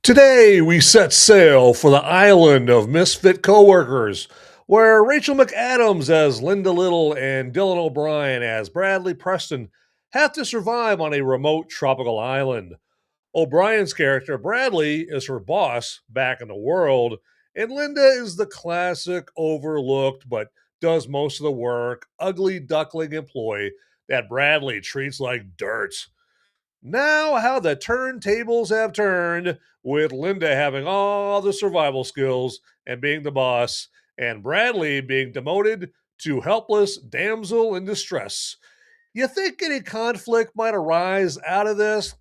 Today, we set sail for the island of misfit coworkers, where Rachel McAdams as Linda Liddle and Dylan O'Brien as Bradley Preston have to survive on a remote tropical island. O'Brien's character, Bradley, is her boss back in the world, and Linda is the classic overlooked but does most of the work, ugly duckling employee that Bradley treats like dirt. Now, how the turntables have turned with Linda having all the survival skills and being the boss, and Bradley being demoted to helpless damsel in distress. You think any conflict might arise out of this?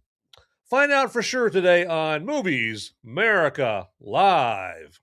Find out for sure today on Movies Merica Live.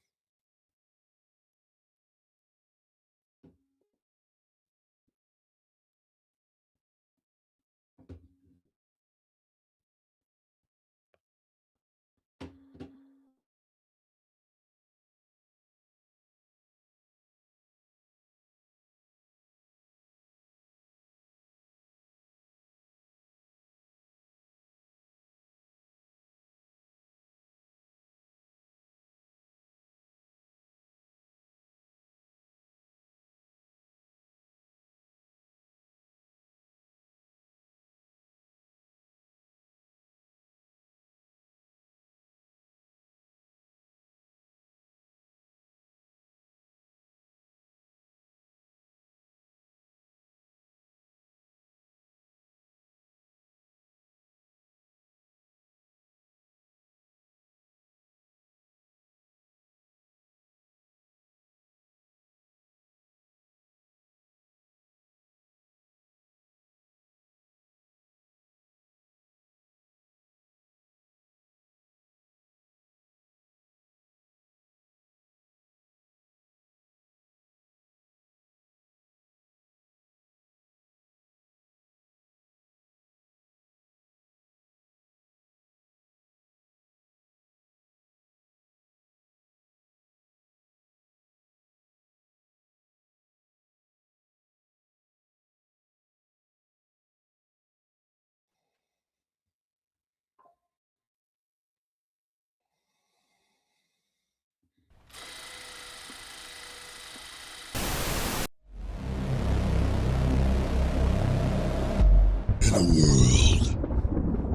In a world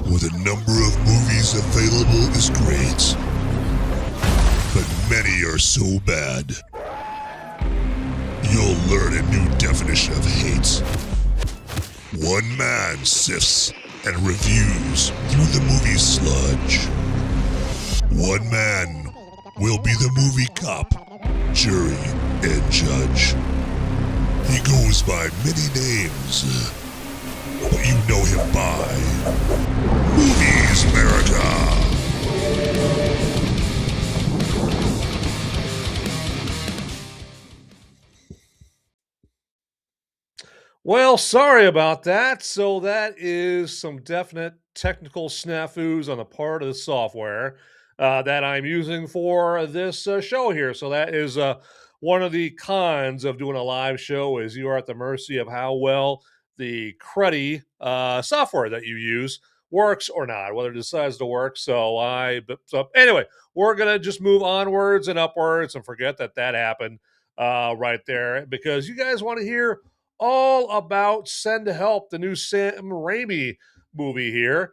where the number of movies available is great, but many are so bad, you'll learn a new definition of hate. One man sifts and reviews through the movie sludge. One man will be the movie cop, jury, and judge. He goes by many names, but you know him by Movies America. Well, sorry about that. So, that is some definite technical snafus on the part of the software that I'm using for this show here. So, that is one of the cons of doing a live show is you are at the mercy of how well the cruddy software that you use works or not, whether it decides to work. So anyway, we're gonna just move onwards and upwards and forget that that happened right there because you guys want to hear all about Send Help, the new Sam Raimi movie here,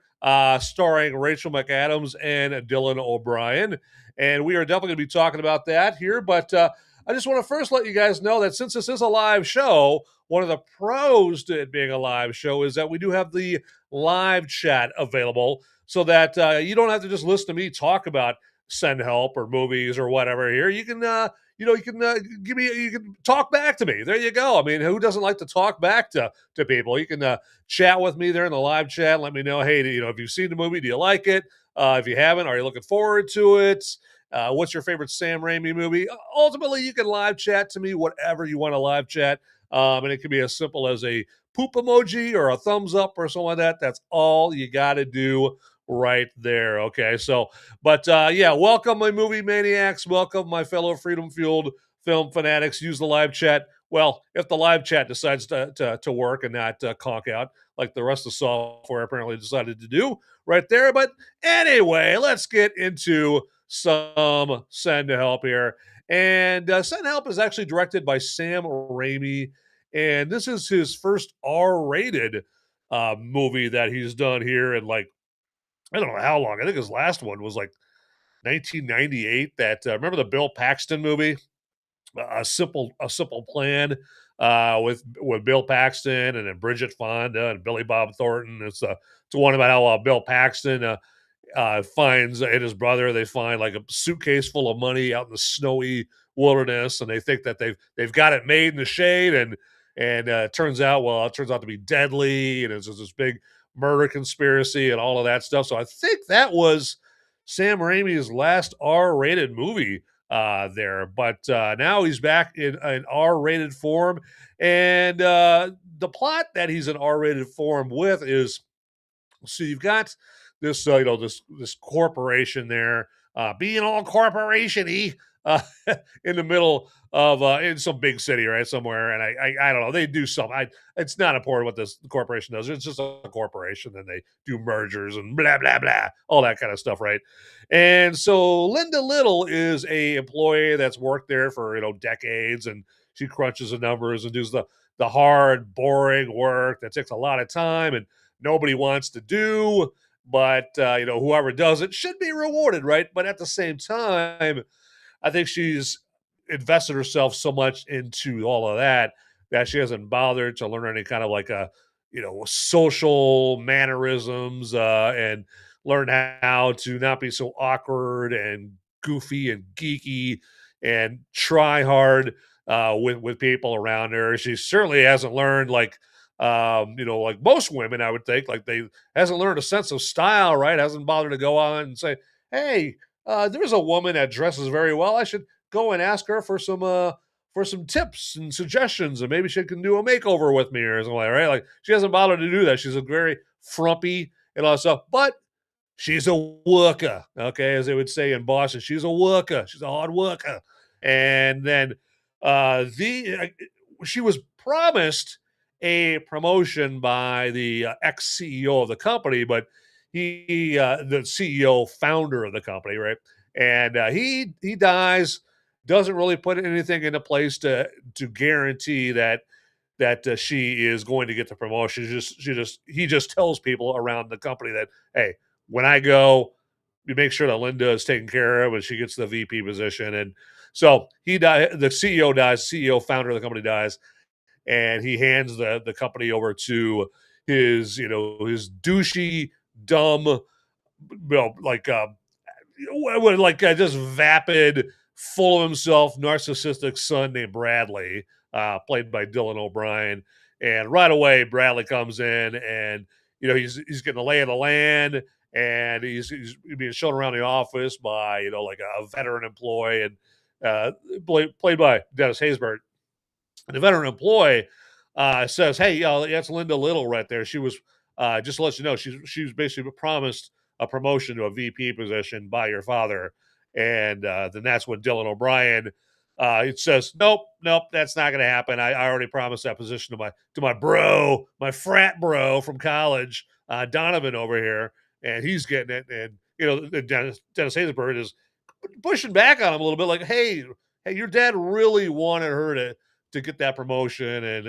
starring Rachel McAdams and Dylan O'Brien. And we are definitely going to be talking about that here. But I just want to first let you guys know that since this is a live show, one of the pros to it being a live show is that we do have the live chat available so that you don't have to just listen to me talk about Send Help or movies or whatever here. You can you can you can talk back to me. There you go. I mean, who doesn't like to talk back to people? You can chat with me there in the live chat. Let me know, hey, if you've seen the movie, do you like it? If you haven't, are you looking forward to it? What's your favorite Sam Raimi movie? Ultimately, you can live chat to me whatever you want to live chat, and it can be as simple as a poop emoji or a thumbs up or something like that. That's all you got to do right there. Okay, so but yeah, welcome my movie maniacs. Welcome my fellow freedom fueled film fanatics. Use the live chat. Well, if the live chat decides to work and not conk out like the rest of the software apparently decided to do right there. But anyway, let's get into some Send Help here. And Send Help is actually directed by Sam Raimi, and this is his first R-rated movie that he's done here in like I don't know how long. I think his last one was like 1998. That remember the Bill Paxton movie, a simple plan, with Bill Paxton and then Bridget Fonda and Billy Bob Thornton. It's one about how Bill Paxton finds and his brother. They find like a suitcase full of money out in the snowy wilderness, and they think that they've got it made in the shade, and it turns out to be deadly, and it's just this big murder conspiracy and all of that stuff. So I think that was Sam Raimi's last R-rated movie there, but now he's back in an R-rated form, and the plot that he's in R-rated form with is so you've got this, this corporation there, being all corporation-y, uh, in the middle of in some big city, right, somewhere. And I don't know. They do something. It's not important what this corporation does. It's just a corporation, and they do mergers and blah blah blah, all that kind of stuff, right? And so Linda Liddle is a employee that's worked there for decades, and she crunches the numbers and does the hard, boring work that takes a lot of time and nobody wants to do, but whoever does it should be rewarded, right? But at the same time, I think she's invested herself so much into all of that that she hasn't bothered to learn any kind of like a social mannerisms, and learn how to not be so awkward and goofy and geeky and try hard with people around her. She certainly hasn't learned like most women, I would think, like they hasn't learned a sense of style, right? Hasn't bothered to go on and say, "Hey, there's a woman that dresses very well. I should go and ask her for some tips and suggestions, and maybe she can do a makeover with me or something, like, right?" Like she hasn't bothered to do that. She's a very frumpy and all that stuff, but she's a worker, okay, as they would say in Boston. She's a worker. She's a hard worker. And then she was promised a promotion by the ex CEO of the company, but the CEO founder of the company, right? And he dies. Doesn't really put anything into place to guarantee that she is going to get the promotion. He just tells people around the company that, hey, when I go, you make sure that Linda is taken care of and she gets the VP position. And so he died. The CEO dies. CEO founder of the company dies, and he hands the company over to his douchey, dumb, like just vapid, full of himself, narcissistic son named Bradley, played by Dylan O'Brien. And right away, Bradley comes in, and he's getting the lay of the land, and he's being shown around the office by like a veteran employee, and played by Dennis Haysbert. And the veteran employee says, "Hey, that's Linda Liddle right there. She was just to let you know, she was basically promised a promotion to a VP position by your father." And then that's when Dylan O'Brien it says, "Nope, nope, that's not going to happen. I already promised that position to my bro, my frat bro from college, Donovan over here, and he's getting it." And Dennis Haysbert is pushing back on him a little bit, like, hey, your dad really wanted her to get that promotion, and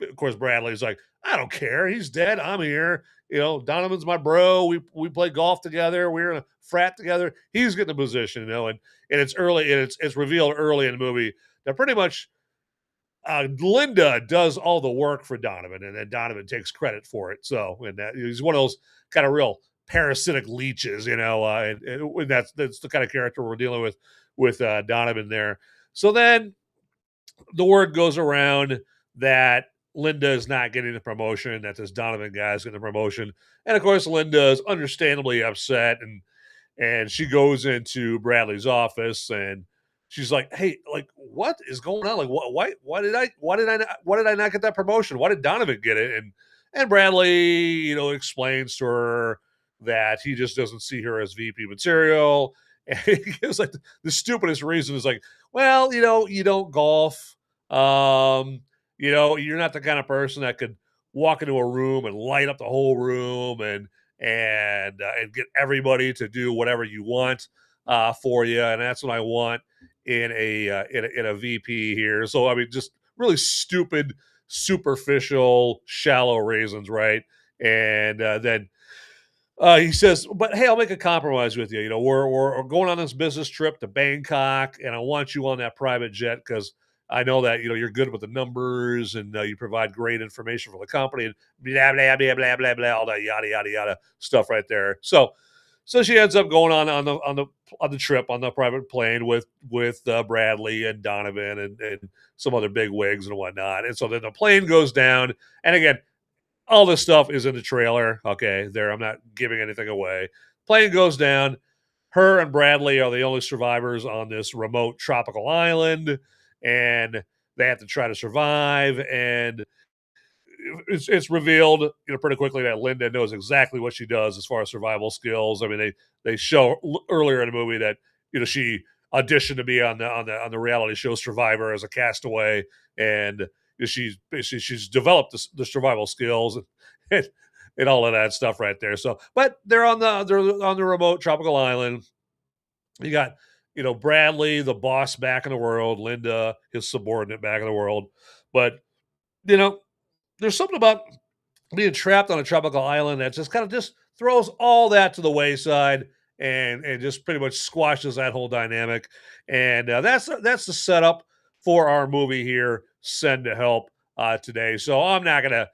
of course Bradley's like, "I don't care. He's dead. I'm here. Donovan's my bro. We play golf together. We're in a frat together. He's getting the position, and it's early, and it's revealed early in the movie that pretty much Linda does all the work for Donovan, and then Donovan takes credit for it. So, and that he's one of those kind of real parasitic leeches, and that's the kind of character we're dealing with Donovan there. So then the word goes around that Linda is not getting the promotion, that this Donovan guy is getting the promotion. And of course, Linda is understandably upset, and she goes into Bradley's office, and she's like, "Hey, like, what is going on? Like, why did I not get that promotion? Why did Donovan get it?" And Bradley, explains to her that he just doesn't see her as VP material. And he gives like the stupidest reason is like, "Well, you don't golf. You're not the kind of person that could walk into a room and light up the whole room, and get everybody to do whatever you want for you, and that's what I want in a VP here. So I mean, just really stupid, superficial, shallow reasons, right? And then he says, "But hey, I'll make a compromise with you. You know, we're going on this business trip to Bangkok, and I want you on that private jet because I know that you're good with the numbers and you provide great information for the company and blah blah blah blah blah blah all that yada yada yada stuff right there." So she ends up going on the trip on the private plane with Bradley and Donovan and some other big wigs and whatnot. And so then the plane goes down, and again, all this stuff is in the trailer. Okay, there, I'm not giving anything away. Plane goes down. Her and Bradley are the only survivors on this remote tropical island, and they have to try to survive. And it's revealed, pretty quickly that Linda knows exactly what she does as far as survival skills. I mean, they show earlier in the movie that she auditioned to be on the reality show Survivor as a castaway, and she's developed the survival skills and, and all of that stuff right there. So, but they're on the remote tropical island. You got Bradley, the boss, back in the world. Linda, his subordinate, back in the world. But you know, there's something about being trapped on a tropical island that just kind of just throws all that to the wayside and just pretty much squashes that whole dynamic. And that's the setup for our movie here, Send to Help, today. So I'm not gonna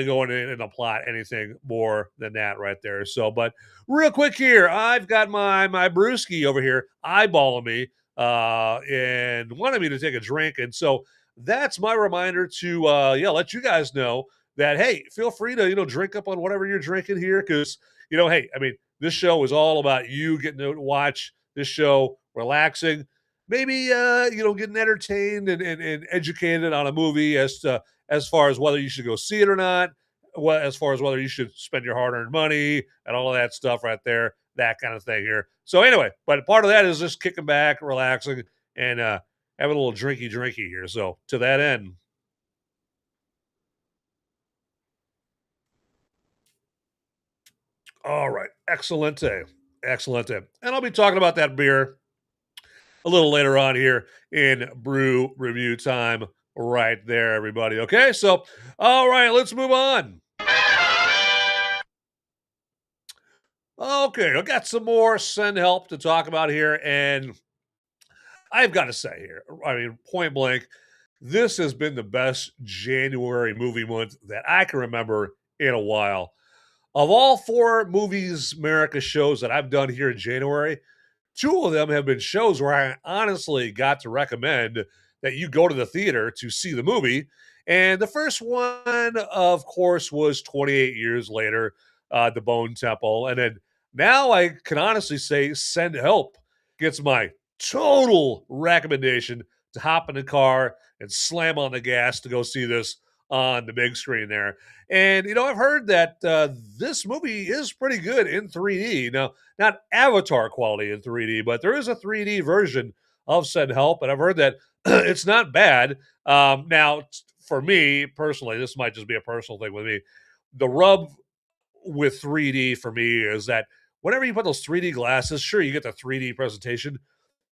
go into the plot anything more than that right there. So, but real quick here, I've got my brewski over here eyeballing me and wanted me to take a drink, and so that's my reminder to let you guys know that, hey, feel free to drink up on whatever you're drinking here, because hey, I mean, this show is all about you getting to watch this show, relaxing, maybe getting entertained and educated on a movie as far as whether you should go see it or not, as far as whether you should spend your hard-earned money and all of that stuff right there, that kind of thing here. So anyway, but part of that is just kicking back, relaxing, and having a little drinky here. So to that end. All right. Excellente. Excellente. And I'll be talking about that beer a little later on here in brew review time right there, everybody. Okay. So, all right, let's move on. Okay. I got some more send help to talk about here. And I've got to say here, I mean, point blank, this has been the best January movie month that I can remember in a while. Of all four movies, Merica shows that I've done here in January, two of them have been shows where I honestly got to recommend that you go to the theater to see the movie. And the first one, of course, was 28 years later, The Bone Temple. And then now I can honestly say Send Help gets my total recommendation to hop in the car and slam on the gas to go see this on the big screen there. And I've heard that this movie is pretty good in 3D. Now, not Avatar quality in 3D, but there is a 3D version of Send Help, and I've heard that it's not bad. Now, for me personally, this might just be a personal thing with me. The rub with 3D for me is that whenever you put those 3D glasses, sure, you get the 3D presentation,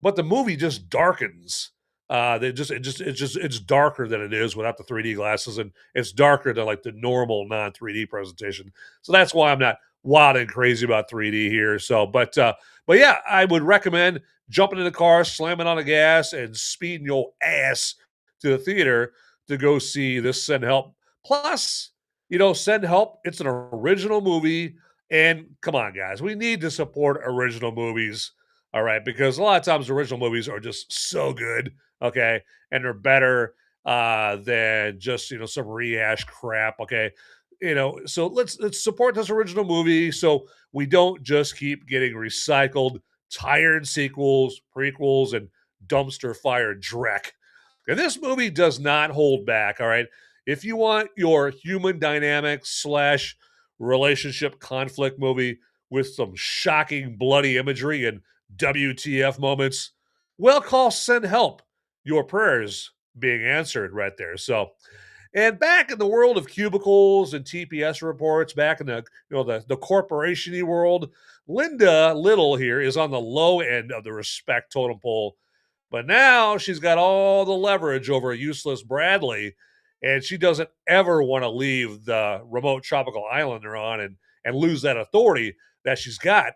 but the movie just darkens. It's darker than it is without the 3D glasses, and it's darker than like the normal non 3D presentation. So that's why I'm not wild and crazy about 3D here. So, but yeah, I would recommend jumping in the car, slamming on the gas, and speeding your ass to the theater to go see this Send Help. Plus, Send Help, it's an original movie, and come on, guys, we need to support original movies. All right, because a lot of times original movies are just so good, okay, and they're better than just some rehash crap, okay. So let's support this original movie so we don't just keep getting recycled, tired sequels, prequels, and dumpster fire dreck. And this movie does not hold back. All right, if you want your human dynamic slash relationship conflict movie with some shocking bloody imagery and WTF moments, well, call Send Help. Your prayers being answered right there. So, And back in the world of cubicles and TPS reports, back in the corporation-y world, Linda Liddle here is on the low end of the respect totem pole. But now she's got all the leverage over useless Bradley, and she doesn't ever want to leave the remote tropical island they're on and lose that authority that she's got.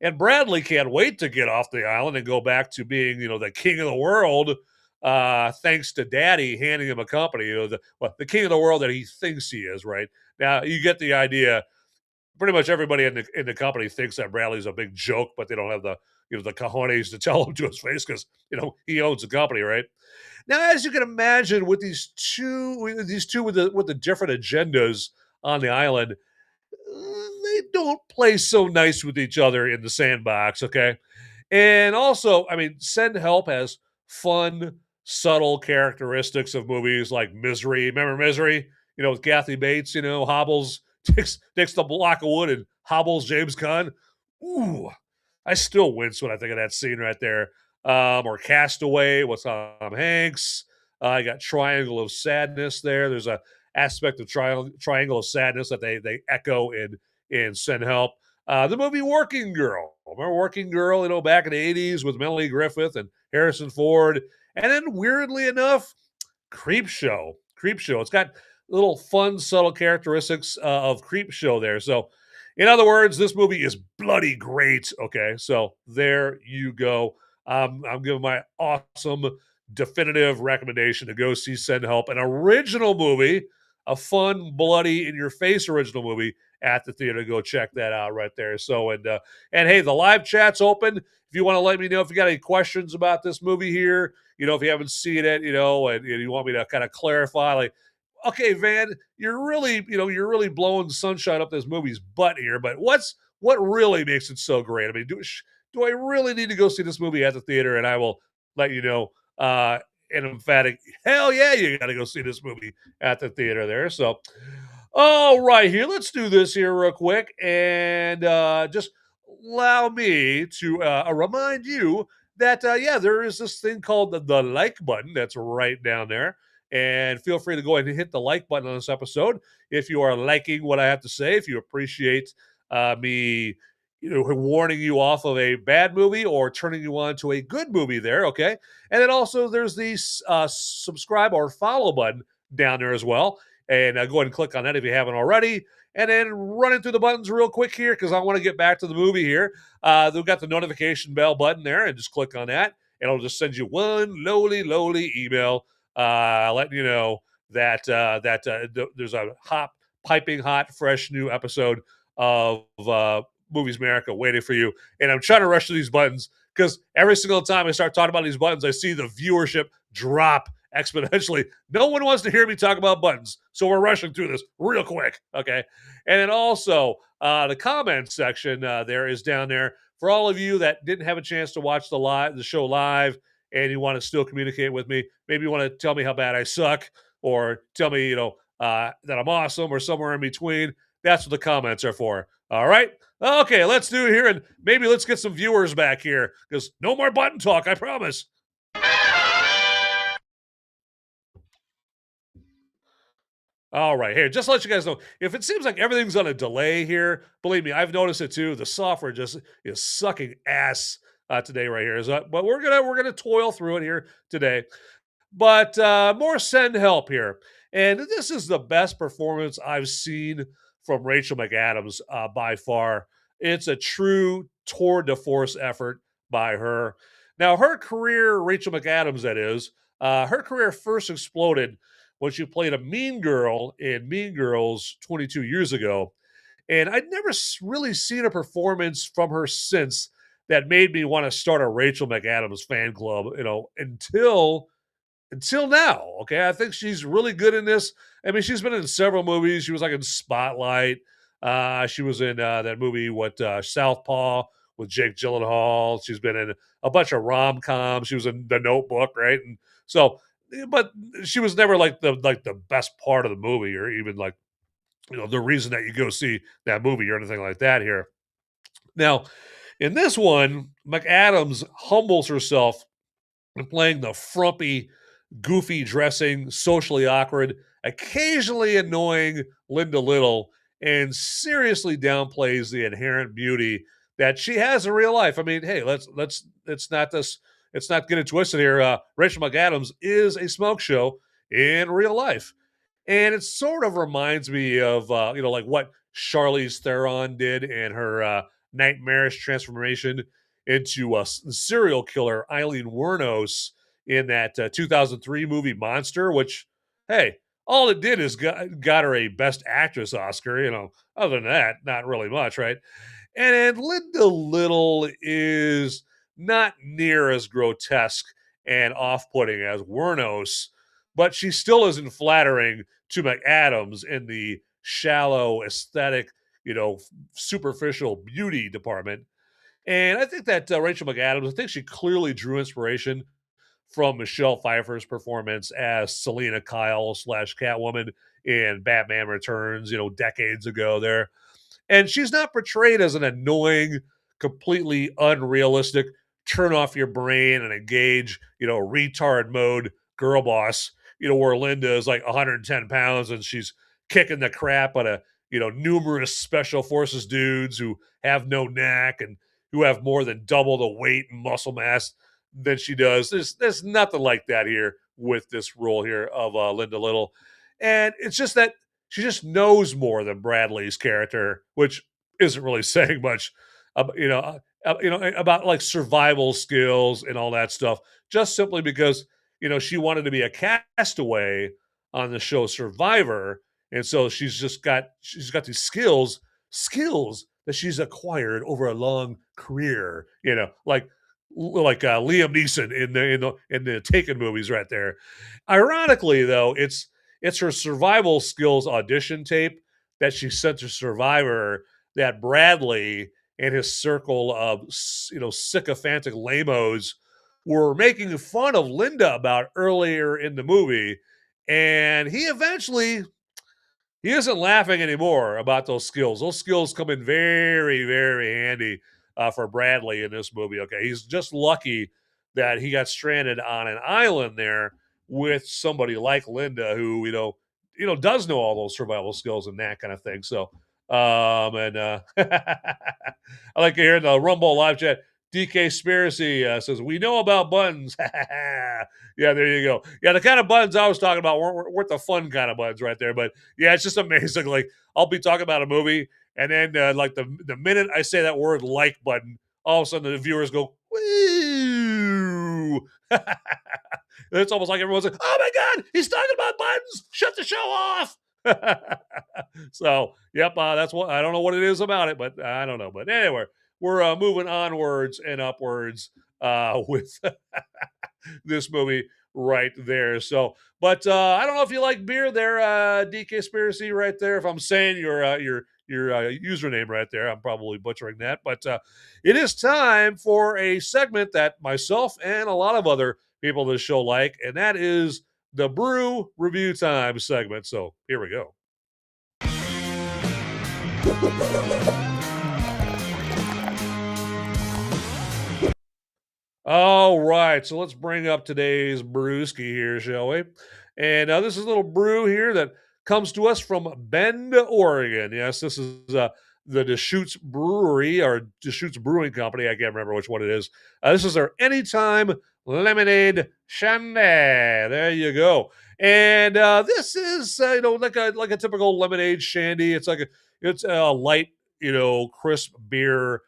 And Bradley can't wait to get off the island and go back to being, the king of the world, thanks to Daddy handing him a company. The king of the world that he thinks he is. Right now, you get the idea. Pretty much everybody in the company thinks that Bradley's a big joke, but they don't have the cojones to tell him to his face because he owns the company, right? Now, as you can imagine, with these two with the different agendas on the island, they don't play so nice with each other in the sandbox, okay? And also, I mean, Send Help has fun, subtle characteristics of movies like Misery. Remember Misery? With Kathy Bates, hobbles, takes the block of wood and hobbles James Caan. Ooh, I still wince when I think of that scene right there. Or Castaway with Tom Hanks. I got Triangle of Sadness there. There's a aspect of Triangle of Sadness that they echo in Send Help. The movie Working Girl. Remember Working Girl, back in the 80s with Melanie Griffith and Harrison Ford. And then weirdly enough, Creep Show. It's got little fun, subtle characteristics of Creep Show there. So, in other words, this movie is bloody great. Okay, so there you go. I'm giving my awesome, definitive recommendation to go see Send Help, an original movie, a fun, bloody, in-your-face original movie at the theater. Go check that out right there. So, and hey, the live chat's open. If you want to let me know if you got any questions about this movie here, if you haven't seen it, and you want me to kind of clarify, like, okay, Van, you're really blowing sunshine up this movie's butt here, but what really makes it so great? I mean, do I really need to go see this movie at the theater? And I will let you know an emphatic hell yeah, you got to go see this movie at the theater there. So, all right, here, let's do this here real quick, and just allow me to remind you that there is this thing called the like button that's right down there. And feel free to go ahead and hit the like button on this episode if you are liking what I have to say, if you appreciate me warning you off of a bad movie or turning you on to a good movie there, okay? And then also there's the subscribe or follow button down there as well. And go ahead and click on that if you haven't already. And then running through the buttons real quick here because I want to get back to the movie here. They've got the notification bell button there, and just click on that. And it'll just send you one lowly email letting you know that there's a piping hot, fresh new episode of Movies Merica waiting for you. And I'm trying to rush through these buttons because every single time I start talking about these buttons, I see the viewership drop exponentially. No one wants to hear me talk about buttons, so we're rushing through this real quick, okay? And then also, the comments section there is down there for all of you that didn't have a chance to watch the show live and you want to still communicate with me. Maybe you want to tell me how bad I suck or tell me, that I'm awesome or somewhere in between. That's what the comments are for. All right? Okay, let's do it here, and maybe let's get some viewers back here because no more button talk, I promise. All right, here, just to let you guys know, if it seems like everything's on a delay here, believe me, I've noticed it too. The software just is sucking ass today right here. But we're gonna toil through it here today. But more Send Help here, and this is the best performance I've seen from Rachel McAdams by far. It's a true tour de force effort by her. Now, her career, Rachel McAdams, that is, her career first exploded when she played a mean girl in Mean Girls 22 years ago. And I'd never really seen a performance from her since that made me want to start a Rachel McAdams fan club, until now. Okay. I think she's really good in this. I mean, she's been in several movies. She was like in Spotlight. She was in that movie, Southpaw with Jake Gyllenhaal. She's been in a bunch of rom-coms. She was in The Notebook, right? And so, but she was never like the best part of the movie, or even like the reason that you go see that movie or anything like that here. Now, in this one, McAdams humbles herself in playing the frumpy, goofy dressing, socially awkward occasionally annoying Linda Liddle and seriously downplays the inherent beauty that she has in real life. I mean, hey, let's not this let's not get it twisted here. Rachel McAdams is a smoke show in real life, and it sort of reminds me of like what Charlize Theron did in her nightmarish transformation into a serial killer Eileen Wuornos in that 2003 movie Monster, which, hey, all it did is got her a Best Actress Oscar. Other than that, not really much, right? And Linda Little is not near as grotesque and off-putting as Wuornos, but she still isn't flattering to McAdams in the shallow aesthetic, superficial beauty department. And I think that Rachel McAdams, I think she clearly drew inspiration from Michelle Pfeiffer's performance as Selena Kyle slash Catwoman in Batman Returns, decades ago there. And she's not portrayed as an annoying, completely unrealistic, turn off your brain and engage, retard mode girl boss, where Linda is like 110 pounds and she's kicking the crap out of, numerous special forces dudes who have no neck and who have more than double the weight and muscle mass than she does. There's nothing like that here with this role here of Linda Little. And it's just that she just knows more than Bradley's character, which isn't really saying much, about like survival skills and all that stuff. Just simply because she wanted to be a castaway on the show Survivor, and so she's got these skills that she's acquired over a long career. Like Liam Neeson in the Taken movies, right there. Ironically, though, it's her survival skills audition tape that she sent to Survivor that Bradley and his circle of sycophantic lamos were making fun of Linda about earlier in the movie, and he isn't laughing anymore about those skills. Those skills come in very, very handy for Bradley in this movie. Okay, he's just lucky that he got stranded on an island there with somebody like Linda, who does know all those survival skills and that kind of thing. So, I like to hear the Rumble live chat. DK Spiracy says, we know about buttons. Yeah, there you go. Yeah, the kind of buttons I was talking about weren't the fun kind of buttons right there. But yeah, it's just amazing. Like, I'll be talking about a movie, and then like the minute I say that word like button, all of a sudden the viewers go, woo. It's almost like everyone's like, oh my God, he's talking about buttons. Shut the show off. So, yep, that's what, I don't know what it is about it, but I don't know. But anyway, we're moving onwards and upwards with this movie right there. So, but I don't know if you like beer there, DK Spiracy right there. If I'm saying your username right there, I'm probably butchering that. But it is time for a segment that myself and a lot of other people in this show like, and that is the Brew Review Time segment. So here we go. All right, so let's bring up today's brewski here, shall we? And this is a little brew here that comes to us from Bend, Oregon. Yes, this is the Deschutes Brewery or Deschutes Brewing Company. I can't remember which one it is. This is their Anytime Lemonade Shandy. There you go. And this is like a typical lemonade shandy. It's a light crisp beer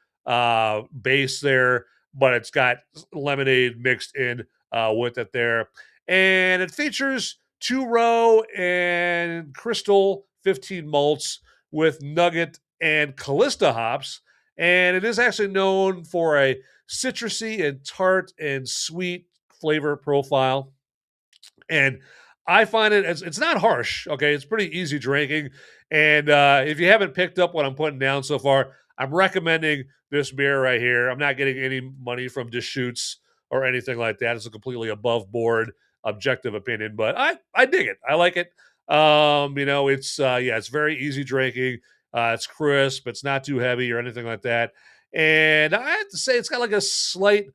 base there, but it's got lemonade mixed in with it there. And it features 2-row and crystal 15 malts with nugget and Callista hops. And it is actually known for a citrusy and tart and sweet flavor profile. And I find it's not harsh. Okay, it's pretty easy drinking. And if you haven't picked up what I'm putting down so far, I'm recommending this beer right here. I'm not getting any money from Deschutes or anything like that. It's a completely above board, objective opinion, but I dig it. I like it. It's very easy drinking. It's crisp. It's not too heavy or anything like that. And I have to say, it's got like a slight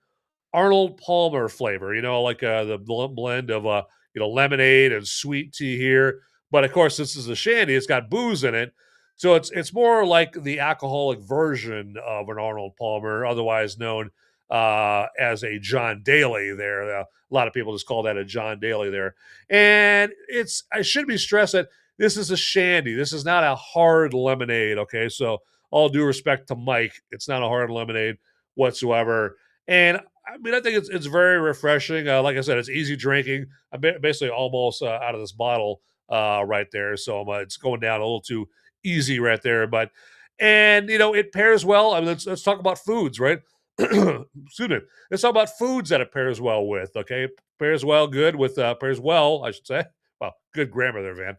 Arnold Palmer flavor. Like the blend of lemonade and sweet tea here, But of course, this is a shandy. It's got booze in it, so it's more like the alcoholic version of an Arnold Palmer, otherwise known as a John Daly. There, a lot of people just call that a John Daly there, and it's I should be stressed that this is a shandy. This is not a hard lemonade. Okay, so all due respect to Mike, it's not a hard lemonade whatsoever. And I mean, I think it's very refreshing. Like I said, it's easy drinking. I'm basically almost out of this bottle right there, so it's going down a little too easy right there. But and it pairs well. I mean, let's talk about foods, right? Excuse me. Let's talk about foods that it pairs well with. Okay, pairs well, good with pairs well, I should say. Well, good grammar there, Van.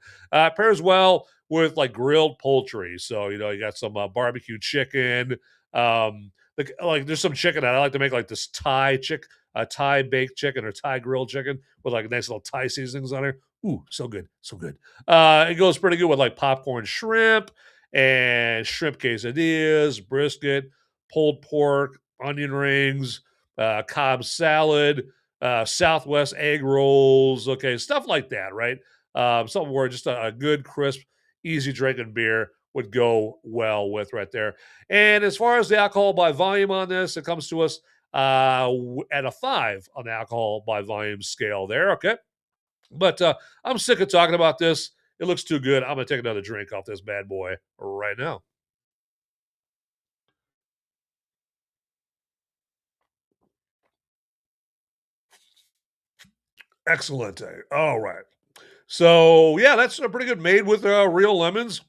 Pairs well with like grilled poultry. So you got some barbecue chicken. Like there's some chicken that I like to make like this Thai baked chicken or Thai grilled chicken with like nice little Thai seasonings on it. Ooh, so good, so good. It goes pretty good with like popcorn shrimp and shrimp quesadillas, brisket, pulled pork, onion rings, Cobb salad, Southwest egg rolls. Okay, stuff like that, right? Something where just a good, crisp, easy drinking beer would go well with right there. And as far as the alcohol by volume on this, it comes to us at a 5 on the alcohol by volume scale there. Okay. But I'm sick of talking about this. It looks too good. I'm going to take another drink off this bad boy right now. Excellent. All right. So, yeah, that's a pretty good made with real lemons,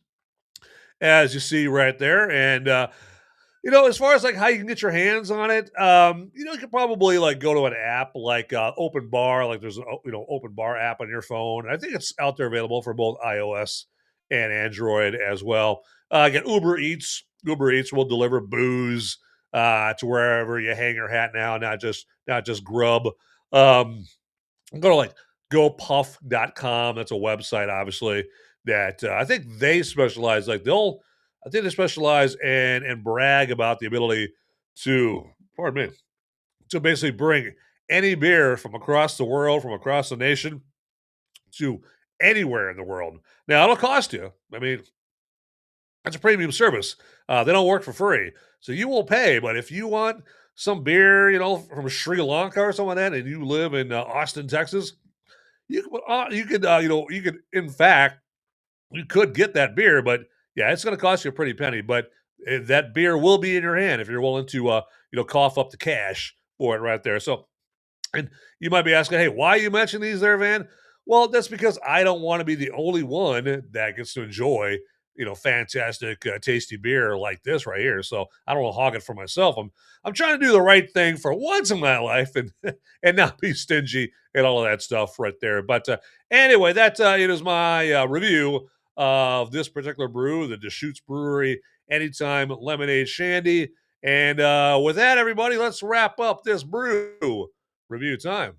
as you see right there. And as far as like how you can get your hands on it, you can probably like go to an app like Open Bar, like there's an Open Bar app on your phone. I think it's out there available for both iOS and Android as well. Get Uber Eats. Uber Eats will deliver booze to wherever you hang your hat now, not just grub. Um, Go to like gopuff.com. That's a website, obviously, that I think they specialize. I think they specialize and brag about the ability to, pardon me, to basically bring any beer from across the world, from across the nation to anywhere in the world. Now, it'll cost you. I mean, that's a premium service. They don't work for free. So you will pay. But if you want some beer, from Sri Lanka or something like that, and you live in Austin, Texas, in fact, you could get that beer, but yeah, it's going to cost you a pretty penny. But that beer will be in your hand if you're willing to, cough up the cash for it right there. So, and you might be asking, hey, why you mention these there, Van? Well, that's because I don't want to be the only one that gets to enjoy, fantastic, tasty beer like this right here. So I don't want to hog it for myself. I'm trying to do the right thing for once in my life and and not be stingy and all of that stuff right there. But anyway, that it is my review of this particular brew, the Deschutes Brewery Anytime Lemonade Shandy. And with that, everybody, let's wrap up this brew review time.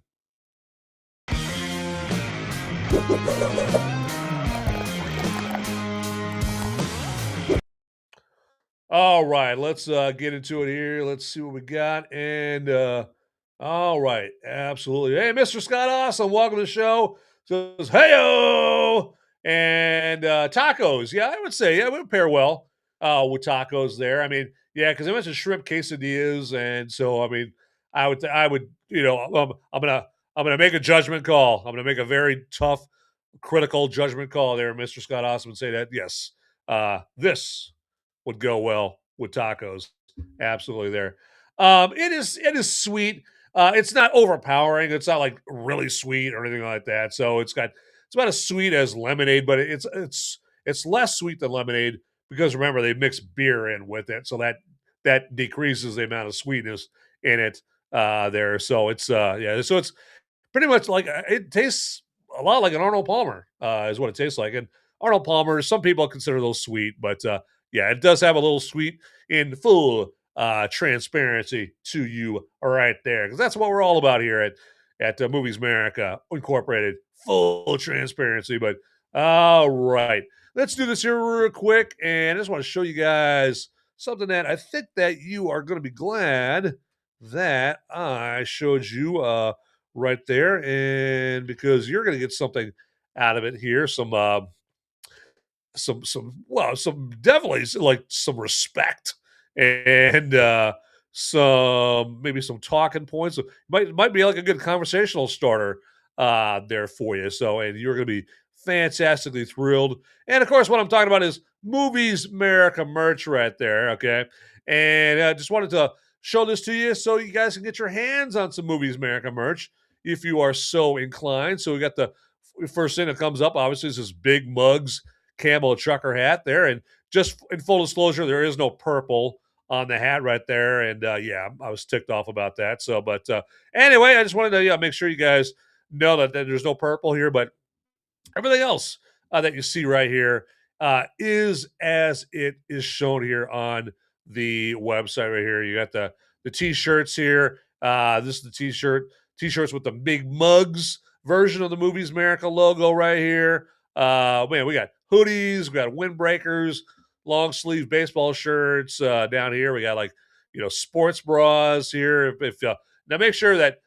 All right, let's get into it here. Let's see what we got. And all right, absolutely. Hey, Mr. Scott Awesome, welcome to the show. Says, heyo, and tacos. Yeah, I would say, yeah, it would pair well with tacos there. I mean, yeah, because I mentioned shrimp quesadillas, and so I mean, I would, I'm gonna make a judgment call. I'm gonna make a very tough, critical judgment call there, Mr. Scott Awesome, and say that yes, this would go well with tacos. Absolutely there. It is sweet. It's not overpowering. It's not like really sweet or anything like that. So it's about as sweet as lemonade, but it's less sweet than lemonade because remember they mix beer in with it, so that decreases the amount of sweetness in it there. So it's yeah. So it's pretty much like it tastes a lot like an Arnold Palmer is what it tastes like. And Arnold Palmer, some people consider those sweet, but yeah, it does have a little sweet in full transparency to you right there, because that's what we're all about here at Movies America Incorporated, full transparency. But all right, let's do this here real quick, and I just want to show you guys something that I think that you are going to be glad that I showed you right there, and because you're going to get something out of it here. Some definitely like some respect and some maybe some talking points. So might be like a good conversational starter there for you. So, and you're going to be fantastically thrilled. And of course, what I'm talking about is Movies America merch right there. Okay, and I just wanted to show this to you so you guys can get your hands on some Movies America merch if you are so inclined. So we got the first thing that comes up, obviously, is this big mugs Campbell trucker hat there. And just in full disclosure, there is no purple on the hat right there. And yeah, I was ticked off about that. So, but anyway, I just wanted to make sure you guys know that there's no purple here, but everything else that you see right here is as it is shown here on the website right here. You got the t-shirts here. This is the t-shirts with the big mugs version of the Movies America logo right here. Man, we got hoodies, we got windbreakers, long sleeve baseball shirts down here. We got like sports bras here. If now make sure that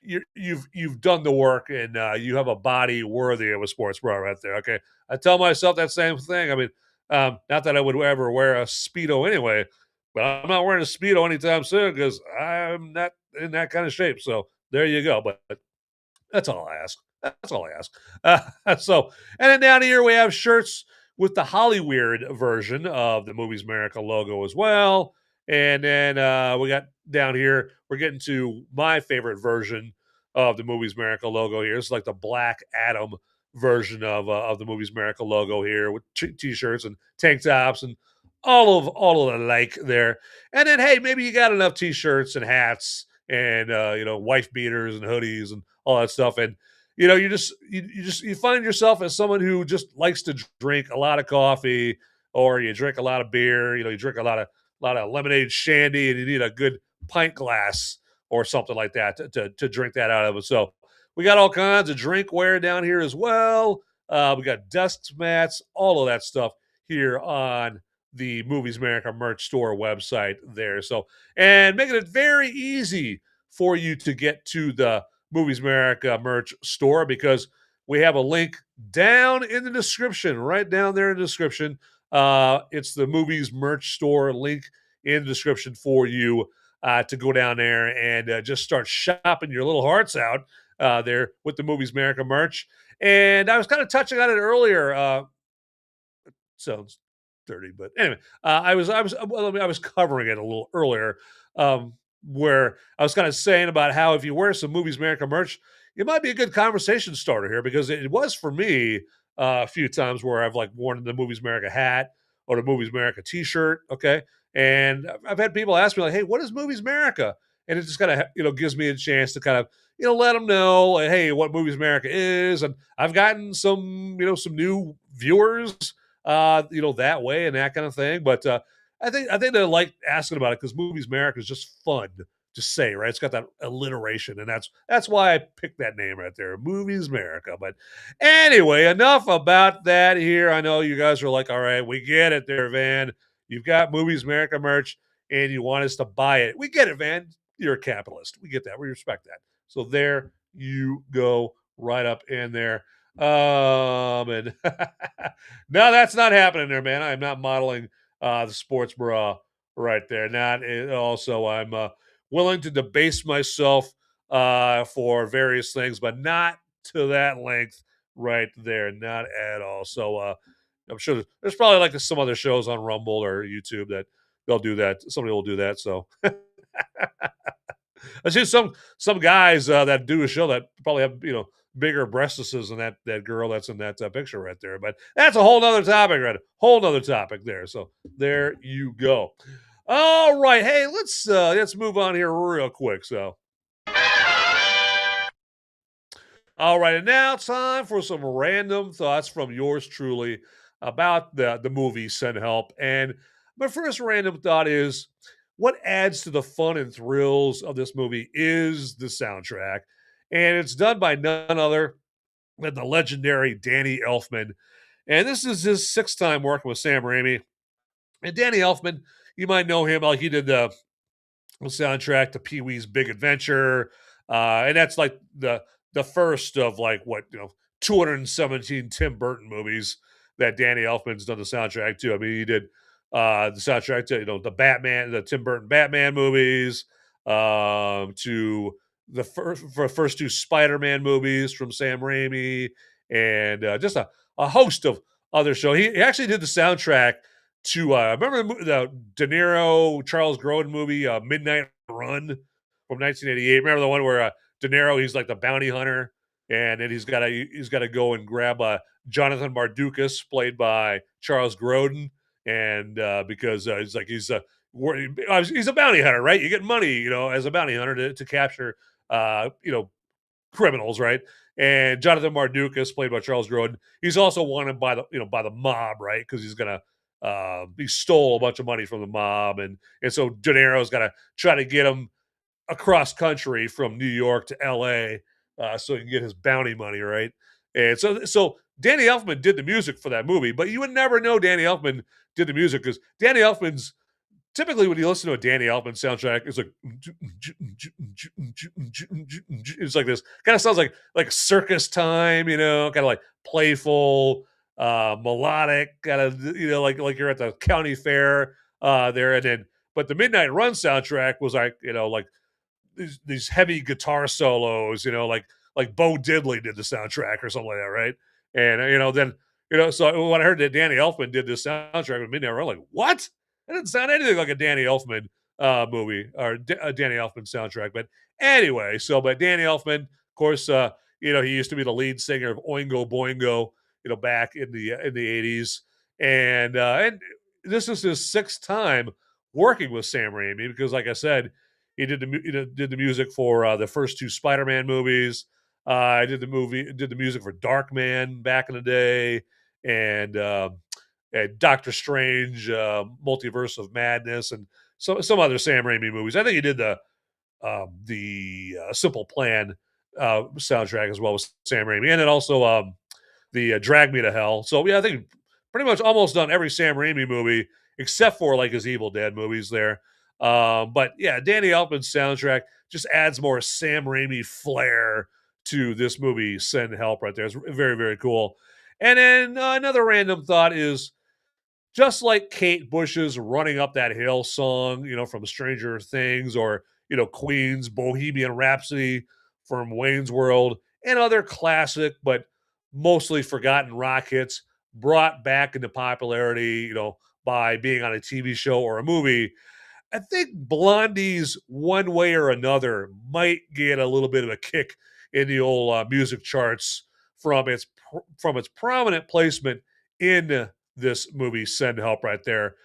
you've done the work and you have a body worthy of a sports bra right there. Okay, I tell myself that same thing. I mean, not that I would ever wear a speedo anyway, but I'm not wearing a speedo anytime soon because I'm not in that kind of shape. So there you go. But that's all I ask. That's all I ask. So, and then down here we have shirts with the Hollyweird version of the Movies America logo as well. And then we got down here, we're getting to my favorite version of the Movies America logo here. It's like the Black Adam version of the Movies America logo here with t-shirts and tank tops and all of the like there. And then hey, maybe you got enough t-shirts and hats and wife beaters and hoodies and all that stuff. And you find yourself as someone who just likes to drink a lot of coffee or you drink a lot of beer, you drink a lot of lemonade shandy and you need a good pint glass or something like that to drink that out of it. So we got all kinds of drinkware down here as well. We got desk mats, all of that stuff here on the Movies America merch store website there. So, and making it very easy for you to get to the Movies America merch store because we have a link down in the description, right down there in the description. It's the Movies merch store link in the description for you to go down there and just start shopping your little hearts out there with the Movies America merch. And I was kind of touching on it earlier. Sounds dirty, but anyway, I was covering it a little earlier, where I was kind of saying about how if you wear some Movies America merch, it might be a good conversation starter here because it was for me a few times where I've like worn the Movies America hat or the Movies America T-shirt. Okay, and I've had people ask me like, "Hey, what is Movies America?" And it just kind of gives me a chance to kind of let them know, like, hey, what Movies America is, and I've gotten some some new viewers that way and that kind of thing. But I think they like asking about it because Movies America is just fun to say, right? It's got that alliteration, and that's why I picked that name right there, Movies America. But anyway, enough about that here. I know you guys are like, all right, we get it there, Van. You've got Movies America merch, and you want us to buy it. We get it, Van. You're a capitalist. We get that. We respect that. So there you go, right up in there. And no, that's not happening there, man. I'm not modeling the sports bra right there. Not also, I'm willing to debase myself for various things, but not to that length right there. Not at all. So I'm sure there's probably like some other shows on Rumble or YouTube that they'll do that. Somebody will do that. So I see some guys that do a show that probably have bigger breastises than that girl that's in that picture right there. But that's a whole nother topic, right? Whole nother topic there. So there you go. All right, hey, let's move on here real quick. So, all right, and now time for some random thoughts from yours truly about the movie Send Help. And my first random thought is, what adds to the fun and thrills of this movie is the soundtrack. And it's done by none other than the legendary Danny Elfman. And this is his sixth time working with Sam Raimi. And Danny Elfman, you might know him, like he did the soundtrack to Pee-wee's Big Adventure. And that's like the first of like what, 217 Tim Burton movies that Danny Elfman's done the soundtrack to. I mean, he did the soundtrack to the Tim Burton Batman movies, to the first two Spider-Man movies from Sam Raimi, and just a host of other shows. He actually did the soundtrack to remember the De Niro Charles Grodin movie Midnight Run from 1988. Remember the one where De Niro, he's like the bounty hunter, and then he's got to go and grab Jonathan Mardukas, played by Charles Grodin, and because he's a bounty hunter, right? You get money, as a bounty hunter to capture, criminals, right? And Jonathan Mardukas, played by Charles Grodin, he's also wanted by the mob, right? Because he's gonna he stole a bunch of money from the mob, and so De Niro's got to try to get him across country from New York to L.A. So he can get his bounty money, right? And so Danny Elfman did the music for that movie, but you would never know Danny Elfman did the music because Danny Elfman's typically when you listen to a Danny Elfman soundtrack, it's like it's like this kind of sounds like circus time, kind of like playful, melodic, kind of like you're at the county fair there, and then but the Midnight Run soundtrack was like these heavy guitar solos, like Bo Diddley did the soundtrack or something like that, right? And then so when I heard that Danny Elfman did this soundtrack with Midnight Run, I'm like, what? That didn't sound anything like a Danny Elfman movie or a Danny Elfman soundtrack. But anyway, but Danny Elfman, of course, he used to be the lead singer of Oingo Boingo, back in the '80s, and this is his sixth time working with Sam Raimi because, like I said, he did the music for the first two Spider-Man movies. I did the music for Darkman back in the day, and Doctor Strange, Multiverse of Madness, and some other Sam Raimi movies. I think he did the Simple Plan soundtrack as well with Sam Raimi, and then also the Drag Me to Hell. So yeah, I think pretty much almost done every Sam Raimi movie except for like his Evil Dead movies there. But yeah, Danny Elfman's soundtrack just adds more Sam Raimi flair to this movie. Send Help right there. It's very, very cool. And then another random thought is just like Kate Bush's Running Up That Hill song, from Stranger Things, or, Queen's Bohemian Rhapsody from Wayne's World, and other classic but mostly forgotten rock hits brought back into popularity, by being on a TV show or a movie. I think Blondie's One Way or Another might get a little bit of a kick in the old music charts from its prominent placement in this movie. Send Help right there.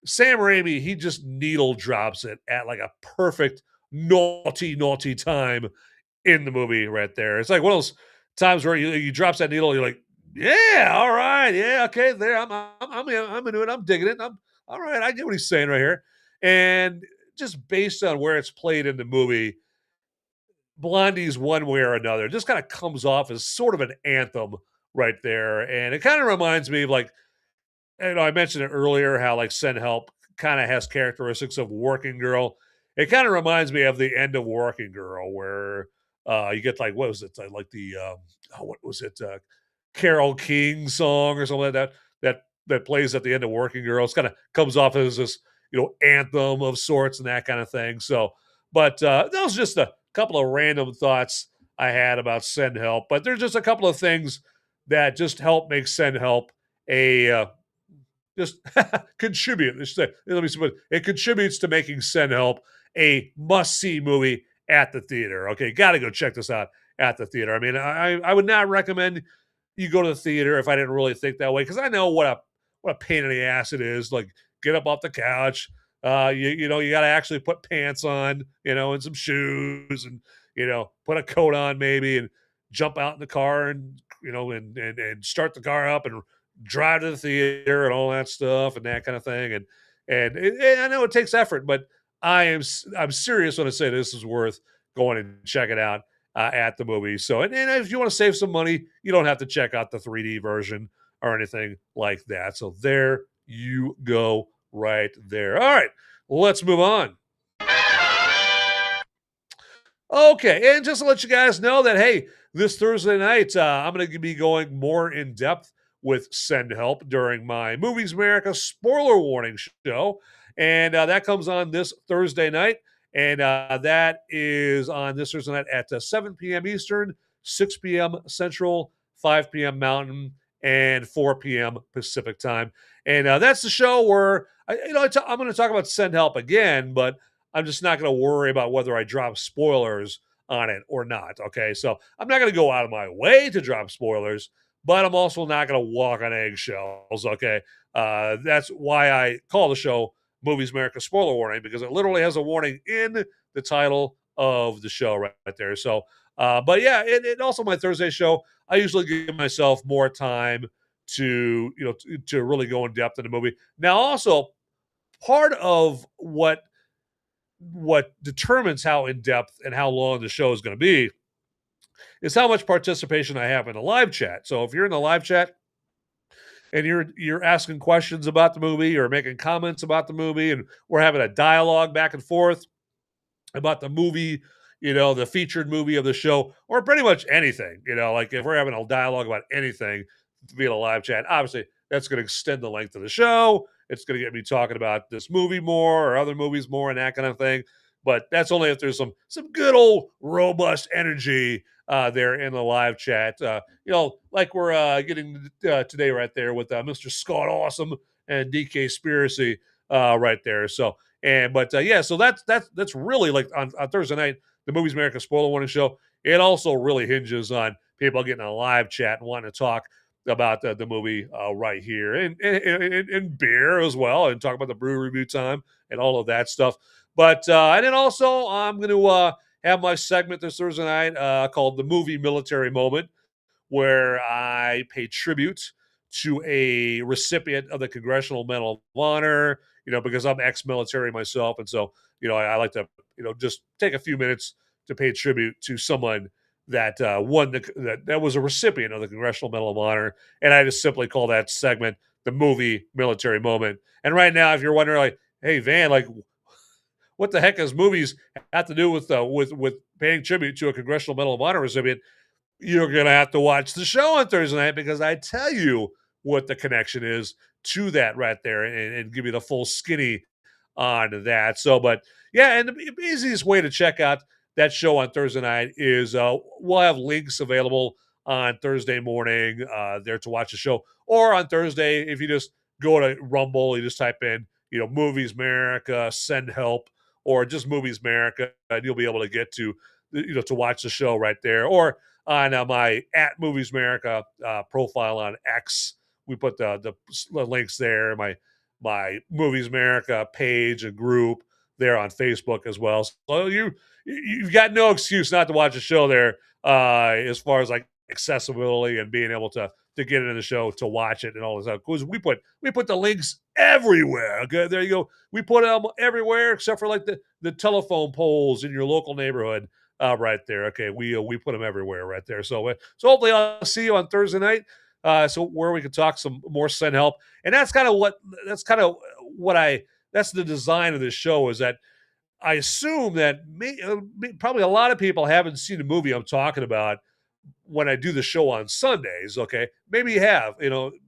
Sam Raimi, he just needle drops it at like a perfect naughty time in the movie right there. It's like one of those times where he drops that needle, you're like, yeah, all right, yeah, okay, there, I'm into it, I'm digging it, I'm all right, I get what he's saying right here. And just based on where it's played in the movie, Blondie's One Way or Another just kind of comes off as sort of an anthem right there. And it kind of reminds me of like, I mentioned it earlier how like Send Help kind of has characteristics of Working Girl. It kind of reminds me of the end of Working Girl where you get like, what was it? Like the, what was it? Carole King song or something like that plays at the end of Working Girl. It's kind of comes off as this, anthem of sorts and that kind of thing. So, but that was just a couple of random thoughts I had about Send Help. But there's just a couple of things that just help make Send Help a just contribute. Let me see, it contributes to making Send Help a must-see movie at the theater. Okay, got to go check this out at the theater. I mean, I would not recommend you go to the theater if I didn't really think that way because I know what a pain in the ass it is. Like, get up off the couch. You got to actually put pants on, and some shoes, and put a coat on maybe, and jump out in the car, and and start the car up and drive to the theater and all that stuff and that kind of thing. And I know it takes effort, but I'm serious when I say this is worth going and check it out at the movie. So, and if you want to save some money, you don't have to check out the 3D version or anything like that. So there you go right there. All right, let's move on. Okay, and just to let you guys know that, hey, this Thursday night, I'm going to be going more in depth with Send Help during my Movies America spoiler warning show. And that comes on this Thursday night. And that is on this Thursday night at 7 p.m. Eastern, 6 p.m. Central, 5 p.m. Mountain, and 4 p.m. Pacific time. And that's the show where, I'm going to talk about Send Help again, but I'm just not going to worry about whether I drop spoilers on it or not. Okay. So I'm not going to go out of my way to drop spoilers, but I'm also not going to walk on eggshells. Okay. That's why I call the show Movies America Spoiler Warning, because it literally has a warning in the title of the show right there. So, but yeah, it also my Thursday show, I usually give myself more time to really go in depth in the movie. Now, also part of what determines how in depth and how long the show is going to be is how much participation I have in the live chat. So if you're in the live chat and you're asking questions about the movie or making comments about the movie, and we're having a dialogue back and forth about the movie, the featured movie of the show, or pretty much anything, like if we're having a dialogue about anything via the live chat, obviously that's going to extend the length of the show. It's going to get me talking about this movie more or other movies more and that kind of thing. But that's only if there's some good old robust energy there in the live chat. Like we're getting today right there with Mr. Scott Awesome and DK Spiracy right there. So yeah, so that's really like on Thursday night, the Movies America Spoiler Warning show. It also really hinges on people getting a live chat and wanting to talk about the movie right here, and beer as well, and talk about the brew review time and all of that stuff. But and then also I'm going to have my segment this Thursday night called the Movie Military Moment, where I pay tribute to a recipient of the Congressional Medal of Honor, because I'm ex-military myself. And so, I like to, just take a few minutes to pay tribute to someone that won that was a recipient of the Congressional Medal of Honor. And I just simply call that segment the Movie Military Moment. And right now, if you're wondering, like, hey, Van, like, what the heck does movies have to do with paying tribute to a Congressional Medal of Honor recipient? You're going to have to watch the show on Thursday night, because I tell you what the connection is to that right there, and give you the full skinny on that. So, but yeah, and the easiest way to check out that show on Thursday night is we'll have links available on Thursday morning there to watch the show, or on Thursday, if you just go to Rumble, you just type in, Movies America, Send Help, or just Movies America, and you'll be able to get to, to watch the show right there. Or on my at Movies America profile on X, we put the links there. My Movies America page and group there on Facebook as well. So you've got no excuse not to watch a show there, as far as like accessibility and being able to get into the show to watch it and all this stuff. Because we put the links everywhere. Okay, there you go. We put them everywhere except for like the telephone poles in your local neighborhood. Right there. Okay, we put them everywhere right there. So hopefully I'll see you on Thursday night. So where we can talk some more Send Help, and that's kind of what that's the design of this show, is that I assume that probably a lot of people haven't seen the movie I'm talking about when I do the show on Sundays. Okay, maybe you have,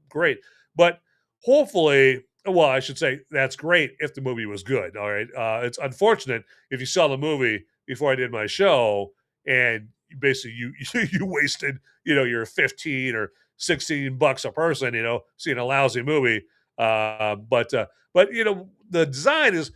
great, but hopefully, well, I should say that's great if the movie was good. All right, it's unfortunate if you saw the movie before I did my show, and basically you wasted your 15 or $16 a person, seeing a lousy movie. But the design is,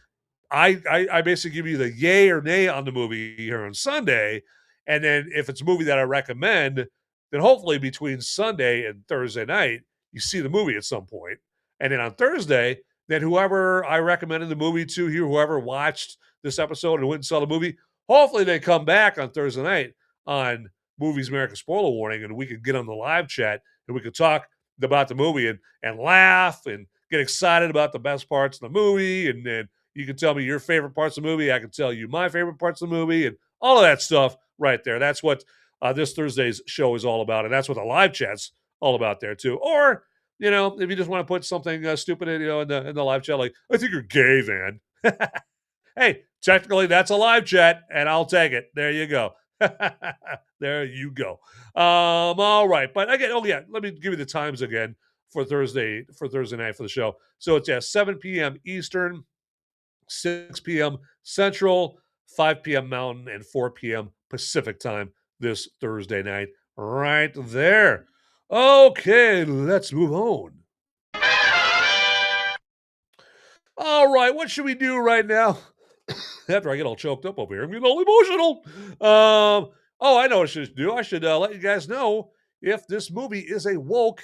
I basically give you the yay or nay on the movie here on Sunday, and then if it's a movie that I recommend, then hopefully between Sunday and Thursday night you see the movie at some point, and then on Thursday, then whoever I recommended the movie to, here, whoever watched this episode and went and saw the movie, hopefully they come back on Thursday night on Movies America Spoiler Warning, and we can get on the live chat and we could talk about the movie and laugh and get excited about the best parts of the movie, and then you can tell me your favorite parts of the movie. I can tell you my favorite parts of the movie, and all of that stuff right there. That's what this Thursday's show is all about, and that's what the live chat's all about there too. Or if you just want to put something stupid in the live chat, like, I think you're gay, Van. Hey, Technically, that's a live chat, and I'll take it. There you go. There you go. All right, but again, oh yeah, let me give you the times again for Thursday night for the show. So it's at 7 p.m. Eastern, 6 p.m. Central, 5 p.m. Mountain, and 4 p.m. Pacific time this Thursday night. Right there. Okay, let's move on. All right, what should we do right now? After I get all choked up over here, I'm getting all emotional. Oh, I know what I should do. I should let you guys know if this movie is a woke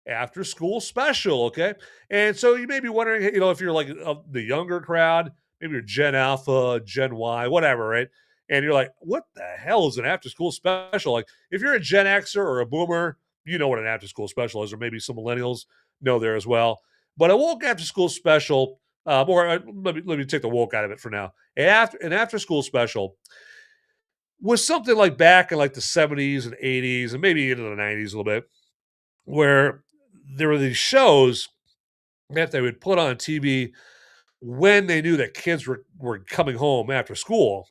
after school special, okay? And so you may be wondering, if you're like the younger crowd, maybe you're Gen Alpha, Gen Y, whatever, right? And you're like, what the hell is an after school special? Like, if you're a Gen Xer or a boomer, you know what an after school special is, or maybe some millennials know there as well. But a woke after school special, let me take the woke out of it for now. An after school special was something like back in like the 70s and 80s and maybe into the 90s a little bit, where there were these shows that they would put on TV when they knew that kids were coming home after school.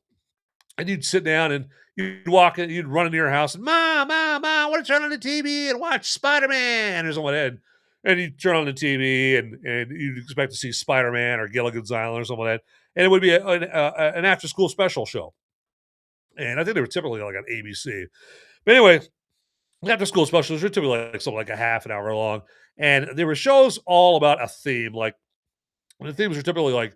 And you'd sit down and you'd walk in, you'd run into your house and, Mom, I want to turn on the TV and watch Spider-Man or something. And you'd turn on the TV and you'd expect to see Spider-Man or Gilligan's Island or something like that. And it would be an after school special show. And I think they were typically like on ABC. But anyway, after school specials were typically like something like a half an hour long. And there were shows all about a theme. Like the themes were typically like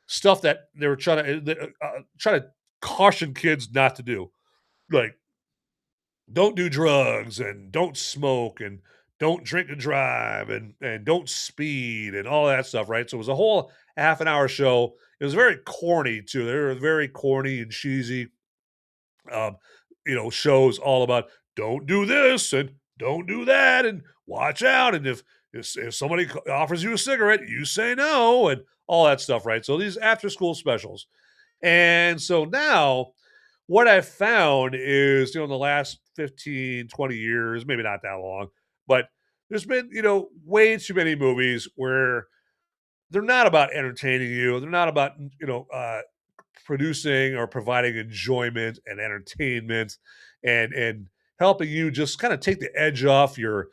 stuff that they were trying to caution kids not to do. Like, don't do drugs and don't smoke and don't drink and drive and don't speed and all that stuff, right? So it was a whole half an hour show. It was very corny too. They were very corny and cheesy. Um, shows all about don't do this and don't do that and watch out. And if somebody offers you a cigarette, you say no and all that stuff, right? So these after school specials. And so now what I've found is, in the last 15, 20 years, maybe not that long, but there's been, way too many movies where they're not about entertaining you. They're not about, producing or providing enjoyment and entertainment and helping you just kind of take the edge off your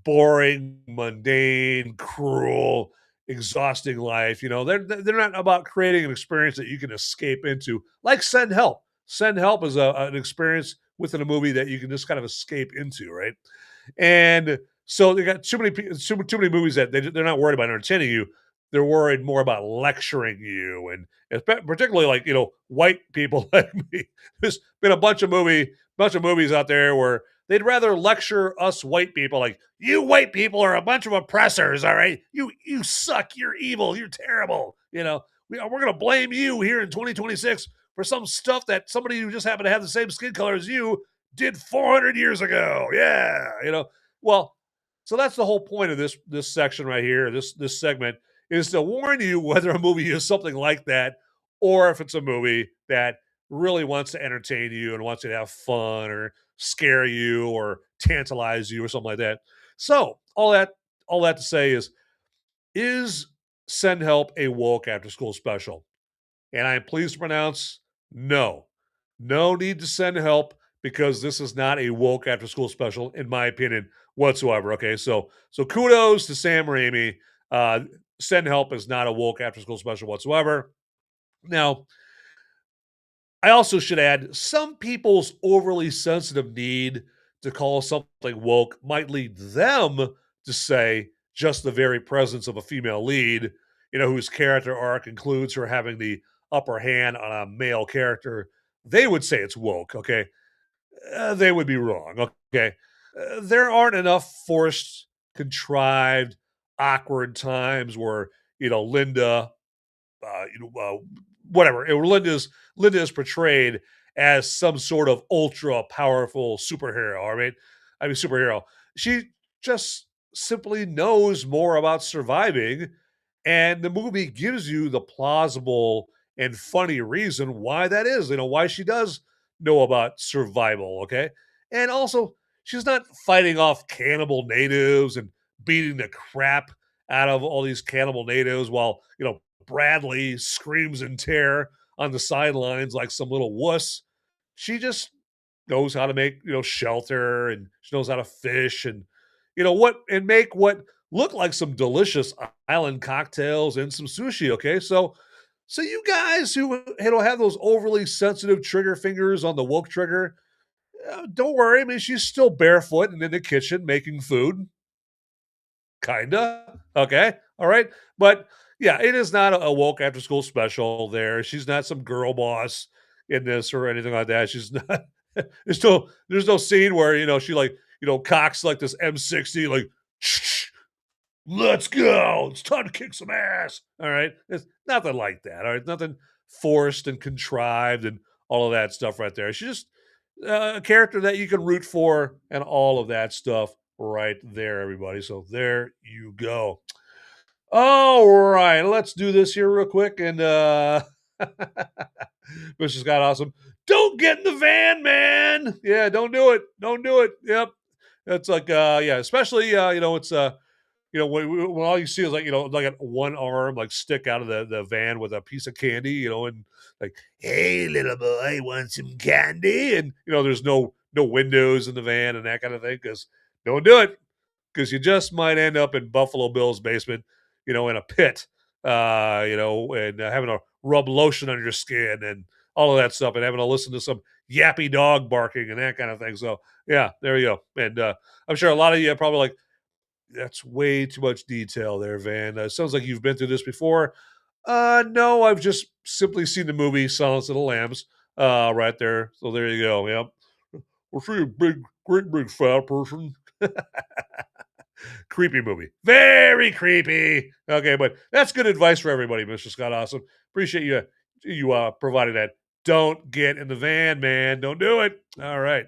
boring, mundane, cruel, exhausting life. They're not about creating an experience that you can escape into, like Send Help. Send Help is an experience within a movie that you can just kind of escape into, right? And so they got too many movies that they're not worried about entertaining you. They're worried more about lecturing you, and particularly like white people like me. There's been a bunch of movies out there where they'd rather lecture us white people, like, you white people are a bunch of oppressors. All right, you suck. You're evil. You're terrible. We're going to blame you here in 2026 for some stuff that somebody who just happened to have the same skin color as you did 400 years ago. Yeah, well, so that's the whole point of this section right here. This segment is to warn you whether a movie is something like that or if it's a movie that really wants to entertain you and wants you to have fun or scare you or tantalize you or something like that. So all that to say is Send Help a woke after school special? And I am pleased to pronounce no. No need to send help because this is not a woke after school special, in my opinion, whatsoever. Okay, so kudos to Sam Raimi. Send Help is not a woke after school special whatsoever. Now, I also should add, some people's overly sensitive need to call something woke might lead them to say just the very presence of a female lead, whose character arc includes her having the upper hand on a male character, they would say it's woke, okay? They would be wrong, okay? There aren't enough forced, contrived, awkward times where, Linda, whatever, Linda is portrayed as some sort of ultra powerful superhero, all right? Superhero. She just simply knows more about surviving, and the movie gives you the plausible and funny reason why that is, why she does know about survival, okay? And also, she's not fighting off cannibal natives and beating the crap out of all these cannibal natives while, Bradley screams in terror on the sidelines like some little wuss. She just knows how to make, shelter, and she knows how to fish, and make what look like some delicious island cocktails and some sushi. Okay, so you guys who have those overly sensitive trigger fingers on the woke trigger, don't worry. I mean, she's still barefoot and in the kitchen making food. Kinda. Okay. All right. But yeah, it is not a woke after school special there. She's not some girl boss in this or anything like that. She's not there's no scene where, she like, cocks like this M60, like, let's go. It's time to kick some ass. All right. It's nothing like that. All right. Nothing forced and contrived and all of that stuff right there. She's just a character that you can root for and all of that stuff right there, everybody. So there you go. All right. Let's do this here real quick. And Mr. Scott Awesome. Don't get in the van, man. Yeah, don't do it. Don't do it. Yep. It's like yeah, especially it's when all you see is like, like a one arm like stick out of the van with a piece of candy, and like, hey, little boy, want some candy? And there's no windows in the van and that kind of thing. Because don't do it, because you just might end up in Buffalo Bill's basement, in a pit, and having to rub lotion on your skin and all of that stuff, and having to listen to some yappy dog barking and that kind of thing. So yeah, there you go. And I'm sure a lot of you are probably like, that's way too much detail there, Van. Sounds like you've been through this before. No, I've just simply seen the movie Silence of the Lambs right there. So there you go. Yep. We'll see a great big fat person. Creepy movie. Very creepy. Okay, but that's good advice for everybody, Mr. Scott Awesome. Appreciate you providing that. Don't get in the van, man. Don't do it. All right.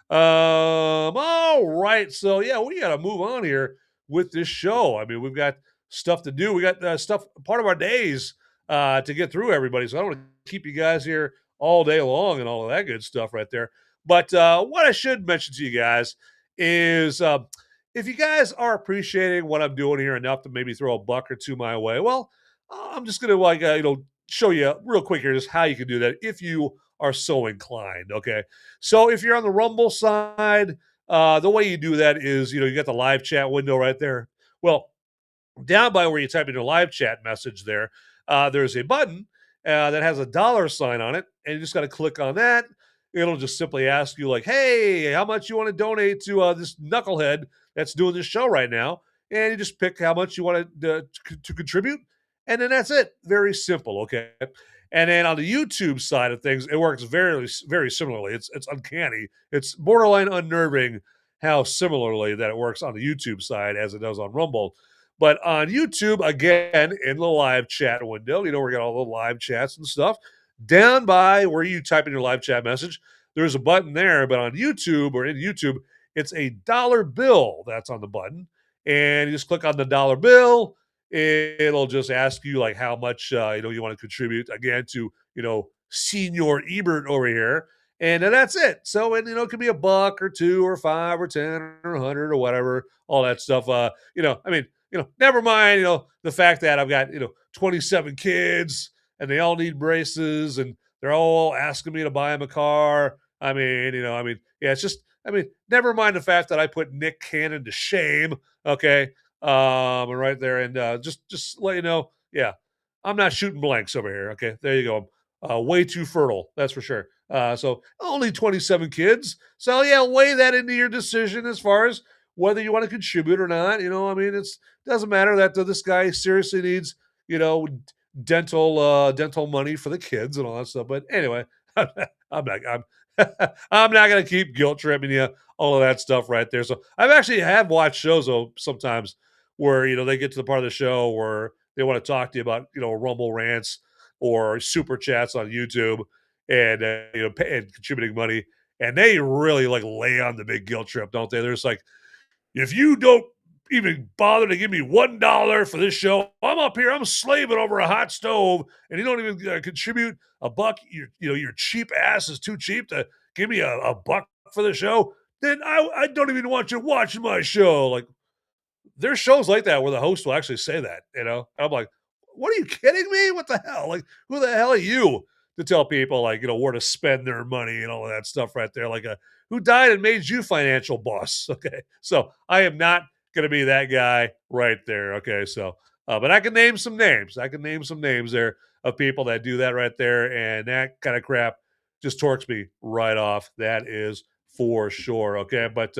All right. So yeah, we gotta move on here with this show. I mean, we've got stuff to do. We got stuff, part of our days to get through, everybody. So I don't want to keep you guys here all day long and all of that good stuff right there. But what I should mention to you guys is if you guys are appreciating what I'm doing here enough to maybe throw a buck or two my way, well, I'm just gonna show you real quick here just how you can do that if you are so inclined. Okay, so if you're on the Rumble side, the way you do that is, you got the live chat window right there. Well, down by where you type in your live chat message there's a button that has a dollar sign on it, and you just got to click on that. It'll just simply ask you like, hey, how much you want to donate to this knucklehead that's doing this show right now, and you just pick how much you want to contribute, and then that's it. Very simple, okay? And then on the YouTube side of things, it works very, very similarly. It's uncanny. It's borderline unnerving how similarly that it works on the YouTube side as it does on Rumble. But on YouTube, again, in the live chat window, we got all the live chats and stuff. Down by where you type in your live chat message, there's a button there. But on YouTube or in YouTube, it's a dollar bill that's on the button. And you just click on the dollar bill. It'll just ask you like how much you want to contribute again to Senior Ebert over here, and then that's it. So and it could be a buck or two or 5 or 10 or 100 or whatever, all that stuff. Never mind the fact that I've got 27 kids and they all need braces and they're all asking me to buy them a car. Yeah, it's just never mind the fact that I put Nick Cannon to shame. Okay. And right there, and just let you know, yeah, I'm not shooting blanks over here. Okay, there you go. I'm way too fertile, that's for sure. So only 27 kids. So yeah, weigh that into your decision as far as whether you want to contribute or not. It doesn't matter that this guy seriously needs dental money for the kids and all that stuff. But anyway, I'm not gonna keep guilt tripping you, all of that stuff right there. So I've actually have watched shows though sometimes where they get to the part of the show where they want to talk to you about Rumble rants or super chats on YouTube and and contributing money, and they really like lay on the big guilt trip, don't they? There's like, if you don't even bother to give me $1 for this show, I'm up here, I'm slaving over a hot stove, and you don't even contribute a buck. Your cheap ass is too cheap to give me a buck for the show. Then I don't even want you watching my show. Like, there's shows like that where the host will actually say that. I'm like, what are you kidding me? What the hell? Like, who the hell are you to tell people like, where to spend their money and all of that stuff right there? Like, who died and made you financial boss? Okay, so I am not going to be that guy right there. Okay, so but I can name some names. I can name some names there of people that do that right there, and that kind of crap just torques me right off. That is for sure. Okay, but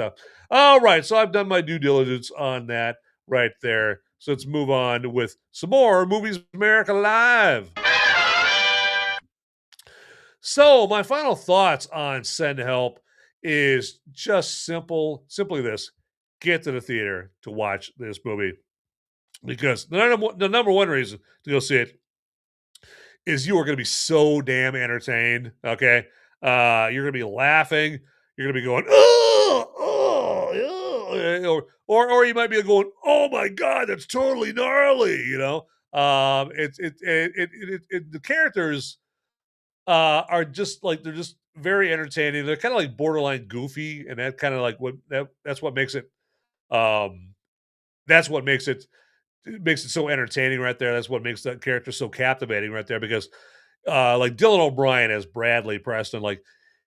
all right, so I've done my due diligence on that right there. So let's move on with some more Movies America Live. So my final thoughts on Send Help is just simply this: get to the theater to watch this movie, because the number one reason to go see it is you are going to be so damn entertained. Okay, you're going to be laughing. You're going to be going, or you might be going, oh my god, that's totally gnarly. The characters are just like, they're just very entertaining. They're kind of like borderline goofy, and that kind of like that's what makes it. Um, that's what makes it so entertaining right there. That's what makes that character so captivating right there, because like Dylan O'Brien as Bradley Preston, like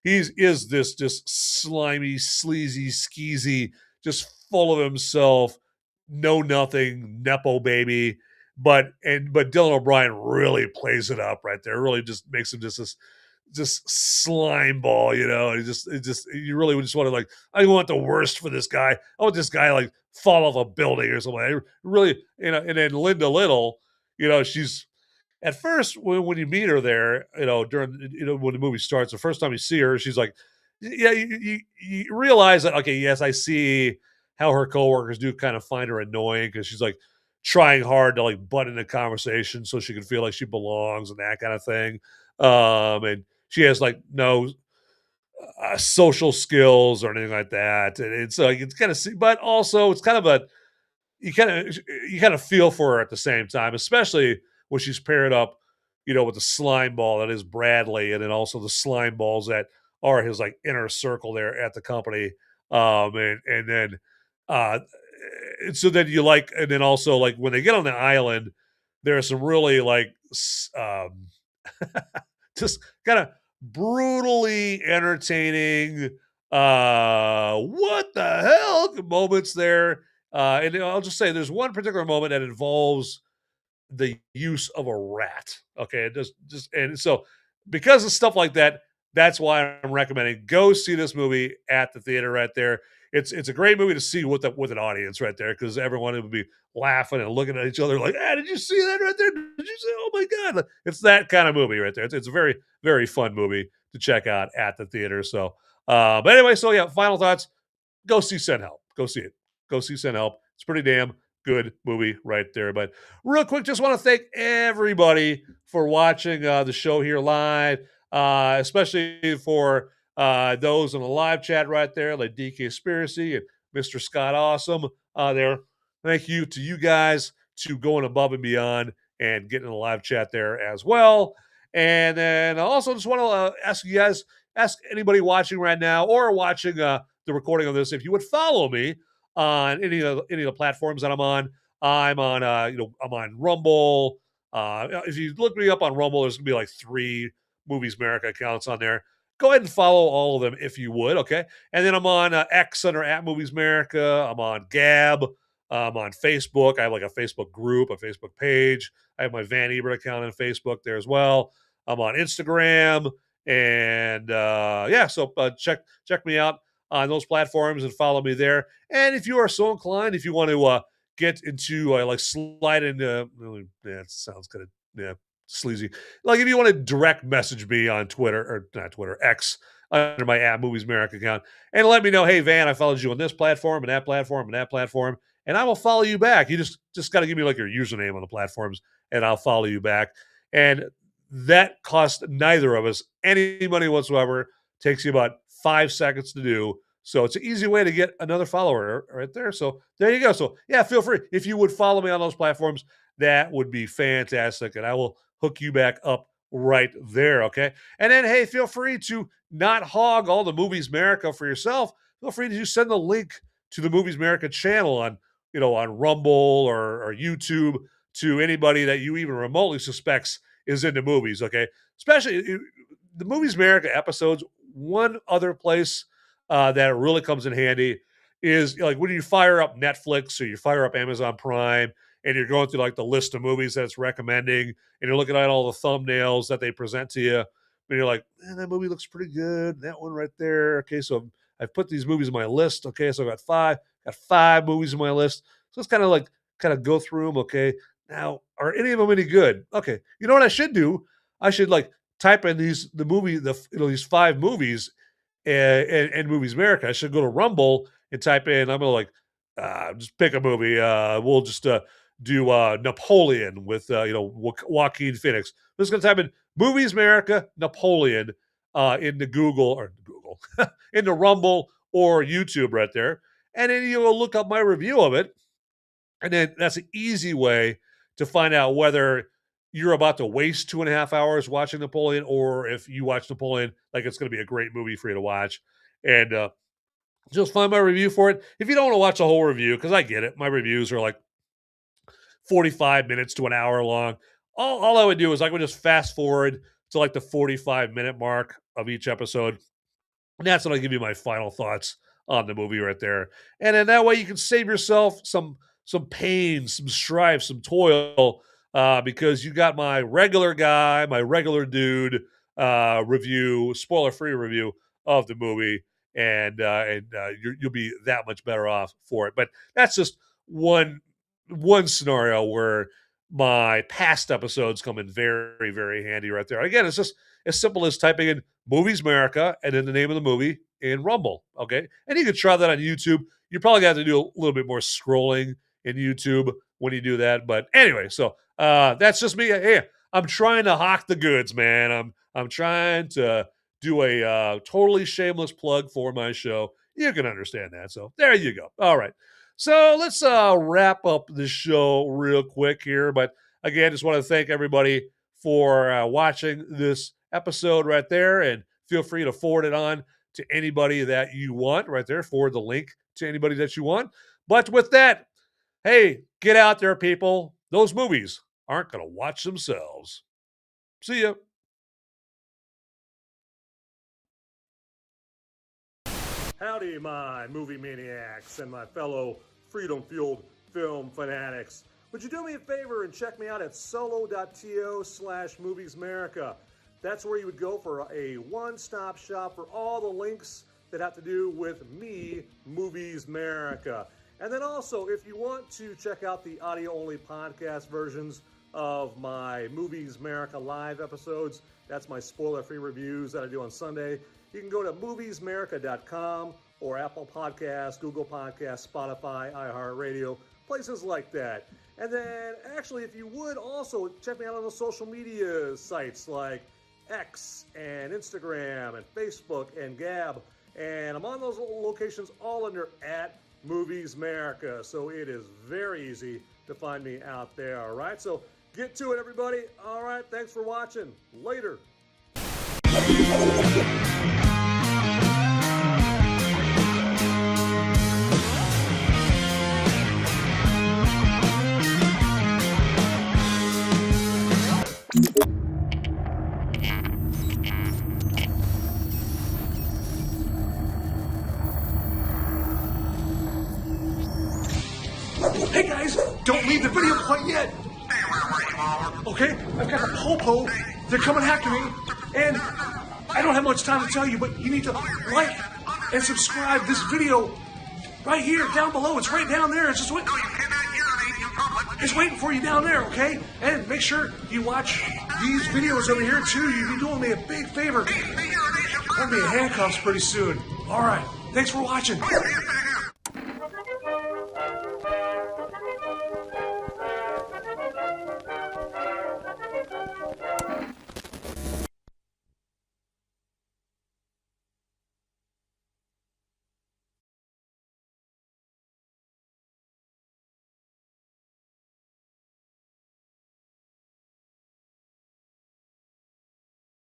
is this just slimy, sleazy, skeezy, just full of himself, know nothing, nepo baby. But Dylan O'Brien really plays it up right there. Really just makes him just slime ball, you really would just want to, like, I want the worst for this guy. I want this guy like fall off a building or something. I really, and then Linda Liddle, she's at first when you meet her there, during when the movie starts, the first time you see her, she's like, yeah, you realize that, okay, yes, I see how her coworkers do kind of find her annoying, because she's like trying hard to like butt into conversation so she can feel like she belongs and that kind of thing. And she has like no social skills or anything like that, and it's like, it's kind of, but also it's kind of a, you kind of feel for her at the same time, especially when she's paired up, with the slime ball that is Bradley, and then also the slime balls that are his like inner circle there at the company. And then uh and so then you like, and then also like when they get on the island, there are some really like just kind of brutally entertaining what the hell moments there. And I'll just say there's one particular moment that involves the use of a rat. Okay, it just and so because of stuff like that, that's why I'm recommending go see this movie at the theater right there. It's a great movie to see with an audience right there, because everyone would be laughing and looking at each other like, ah, did you see that right there? Did you see? Oh my god! Like, it's that kind of movie right there. It's a very, very fun movie to check out at the theater. So, but anyway, so yeah, final thoughts: go see Send Help. Go see it. Go see Send Help. It's pretty damn good movie right there. But real quick, just want to thank everybody for watching the show here live, especially for those in the live chat right there, like DK Spiracy and Mr. Scott Awesome there. Thank you to you guys to going above and beyond and getting in the live chat there as well. And then I also just want to ask anybody watching right now or watching the recording of this, if you would follow me on any of the platforms that I'm on. I'm on I'm on Rumble. If you look me up on Rumble, there's gonna be like 3 Movies America accounts on there. Go ahead and follow all of them if you would, okay? And then I'm on X under @Movies America. I'm on Gab. I'm on Facebook. I have like a Facebook group, a Facebook page. I have my Van Ebert account on Facebook there as well. I'm on Instagram, and so check me out on those platforms and follow me there. And if you are so inclined, if you want to get into like slide into, it sounds kind of sleazy. Like if you want to direct message me on Twitter, or not Twitter, X, under my @Movies America account, and let me know, hey Van, I followed you on this platform and that platform and that platform, and I will follow you back. You just got to give me like your username on the platforms, and I'll follow you back. And that costs neither of us any money whatsoever. Takes you about 5 seconds to do. So it's an easy way to get another follower right there. So there you go. So yeah, feel free. If you would follow me on those platforms, that would be fantastic. And I will hook you back up right there. Okay. And then, hey, feel free to not hog all the Movies America for yourself. Feel free to send the link to the Movies America channel on, on Rumble or YouTube to anybody that you even remotely suspects is into movies, okay? Especially the Movies America episodes. One other place that it really comes in handy is like when you fire up Netflix or you fire up Amazon Prime and you're going through like the list of movies that it's recommending and you're looking at all the thumbnails that they present to you and you're like, man, that movie looks pretty good. That one right there. Okay, so I've put these movies on my list. Okay, so I got five movies on my list. So it's kind of go through them. Okay, now are any of them any good? Okay, you know what I should do? I should like type in these these five movies and Movies America. I should go to Rumble and type in. I'm gonna like just pick a movie. We'll just do Napoleon with Joaquin Phoenix. I'm just gonna type in Movies America Napoleon into Google into Rumble or YouTube right there, and then you'll look up my review of it, and then that's an easy way to find out whether you're about to waste 2.5 hours watching Napoleon, or if you watch Napoleon, like it's going to be a great movie for you to watch. And just find my review for it. If you don't want to watch the whole review, because I get it, my reviews are like 45 minutes to an hour long. All I would do is I would just fast forward to like the 45-minute mark of each episode. And that's when I give you my final thoughts on the movie right there. And then that way you can save yourself some pain, some strife, some toil, because you got my regular guy, my regular dude review, spoiler-free review of the movie, and you'll be that much better off for it. But that's just one scenario where my past episodes come in very, very handy right there. Again, it's just as simple as typing in Movies America and then the name of the movie in Rumble, okay? And you can try that on YouTube. You probably got to do a little bit more scrolling in YouTube when you do that. But anyway, so that's just me. Hey, I'm trying to hawk the goods, man. I'm trying to do a totally shameless plug for my show. You can understand that. So there you go. All right. So let's wrap up the show real quick here. But again, just want to thank everybody for watching this episode right there. And feel free to forward it on to anybody that you want right there. Forward the link to anybody that you want. But with that, hey, get out there, people. Those movies aren't going to watch themselves. See ya. Howdy, my movie maniacs and my fellow freedom-fueled film fanatics. Would you do me a favor and check me out at solo.to/moviesmerica? That's where you would go for a one-stop shop for all the links that have to do with me, Movies Merica. And then also, if you want to check out the audio-only podcast versions of my Movies Merica live episodes, that's my spoiler-free reviews that I do on Sunday, you can go to moviesmerica.com or Apple Podcasts, Google Podcasts, Spotify, iHeartRadio, places like that. And then, actually, if you would also check me out on the social media sites like X and Instagram and Facebook and Gab. And I'm on those locations all under @MoviesMerica. So it is very easy to find me out there, all right? So get to it, everybody. All right, thanks for watching. Later. Hey guys, don't leave the video quite yet. Okay, I've got a popo. They're coming after me, and I don't have much time to tell you, but you need to like and subscribe this video right here, down below. It's right down there. It's just waiting. It's waiting for you down there, okay? And make sure you watch these videos over here too. You'll be doing me a big favor. I'm gonna be in handcuffs pretty soon. All right, thanks for watching.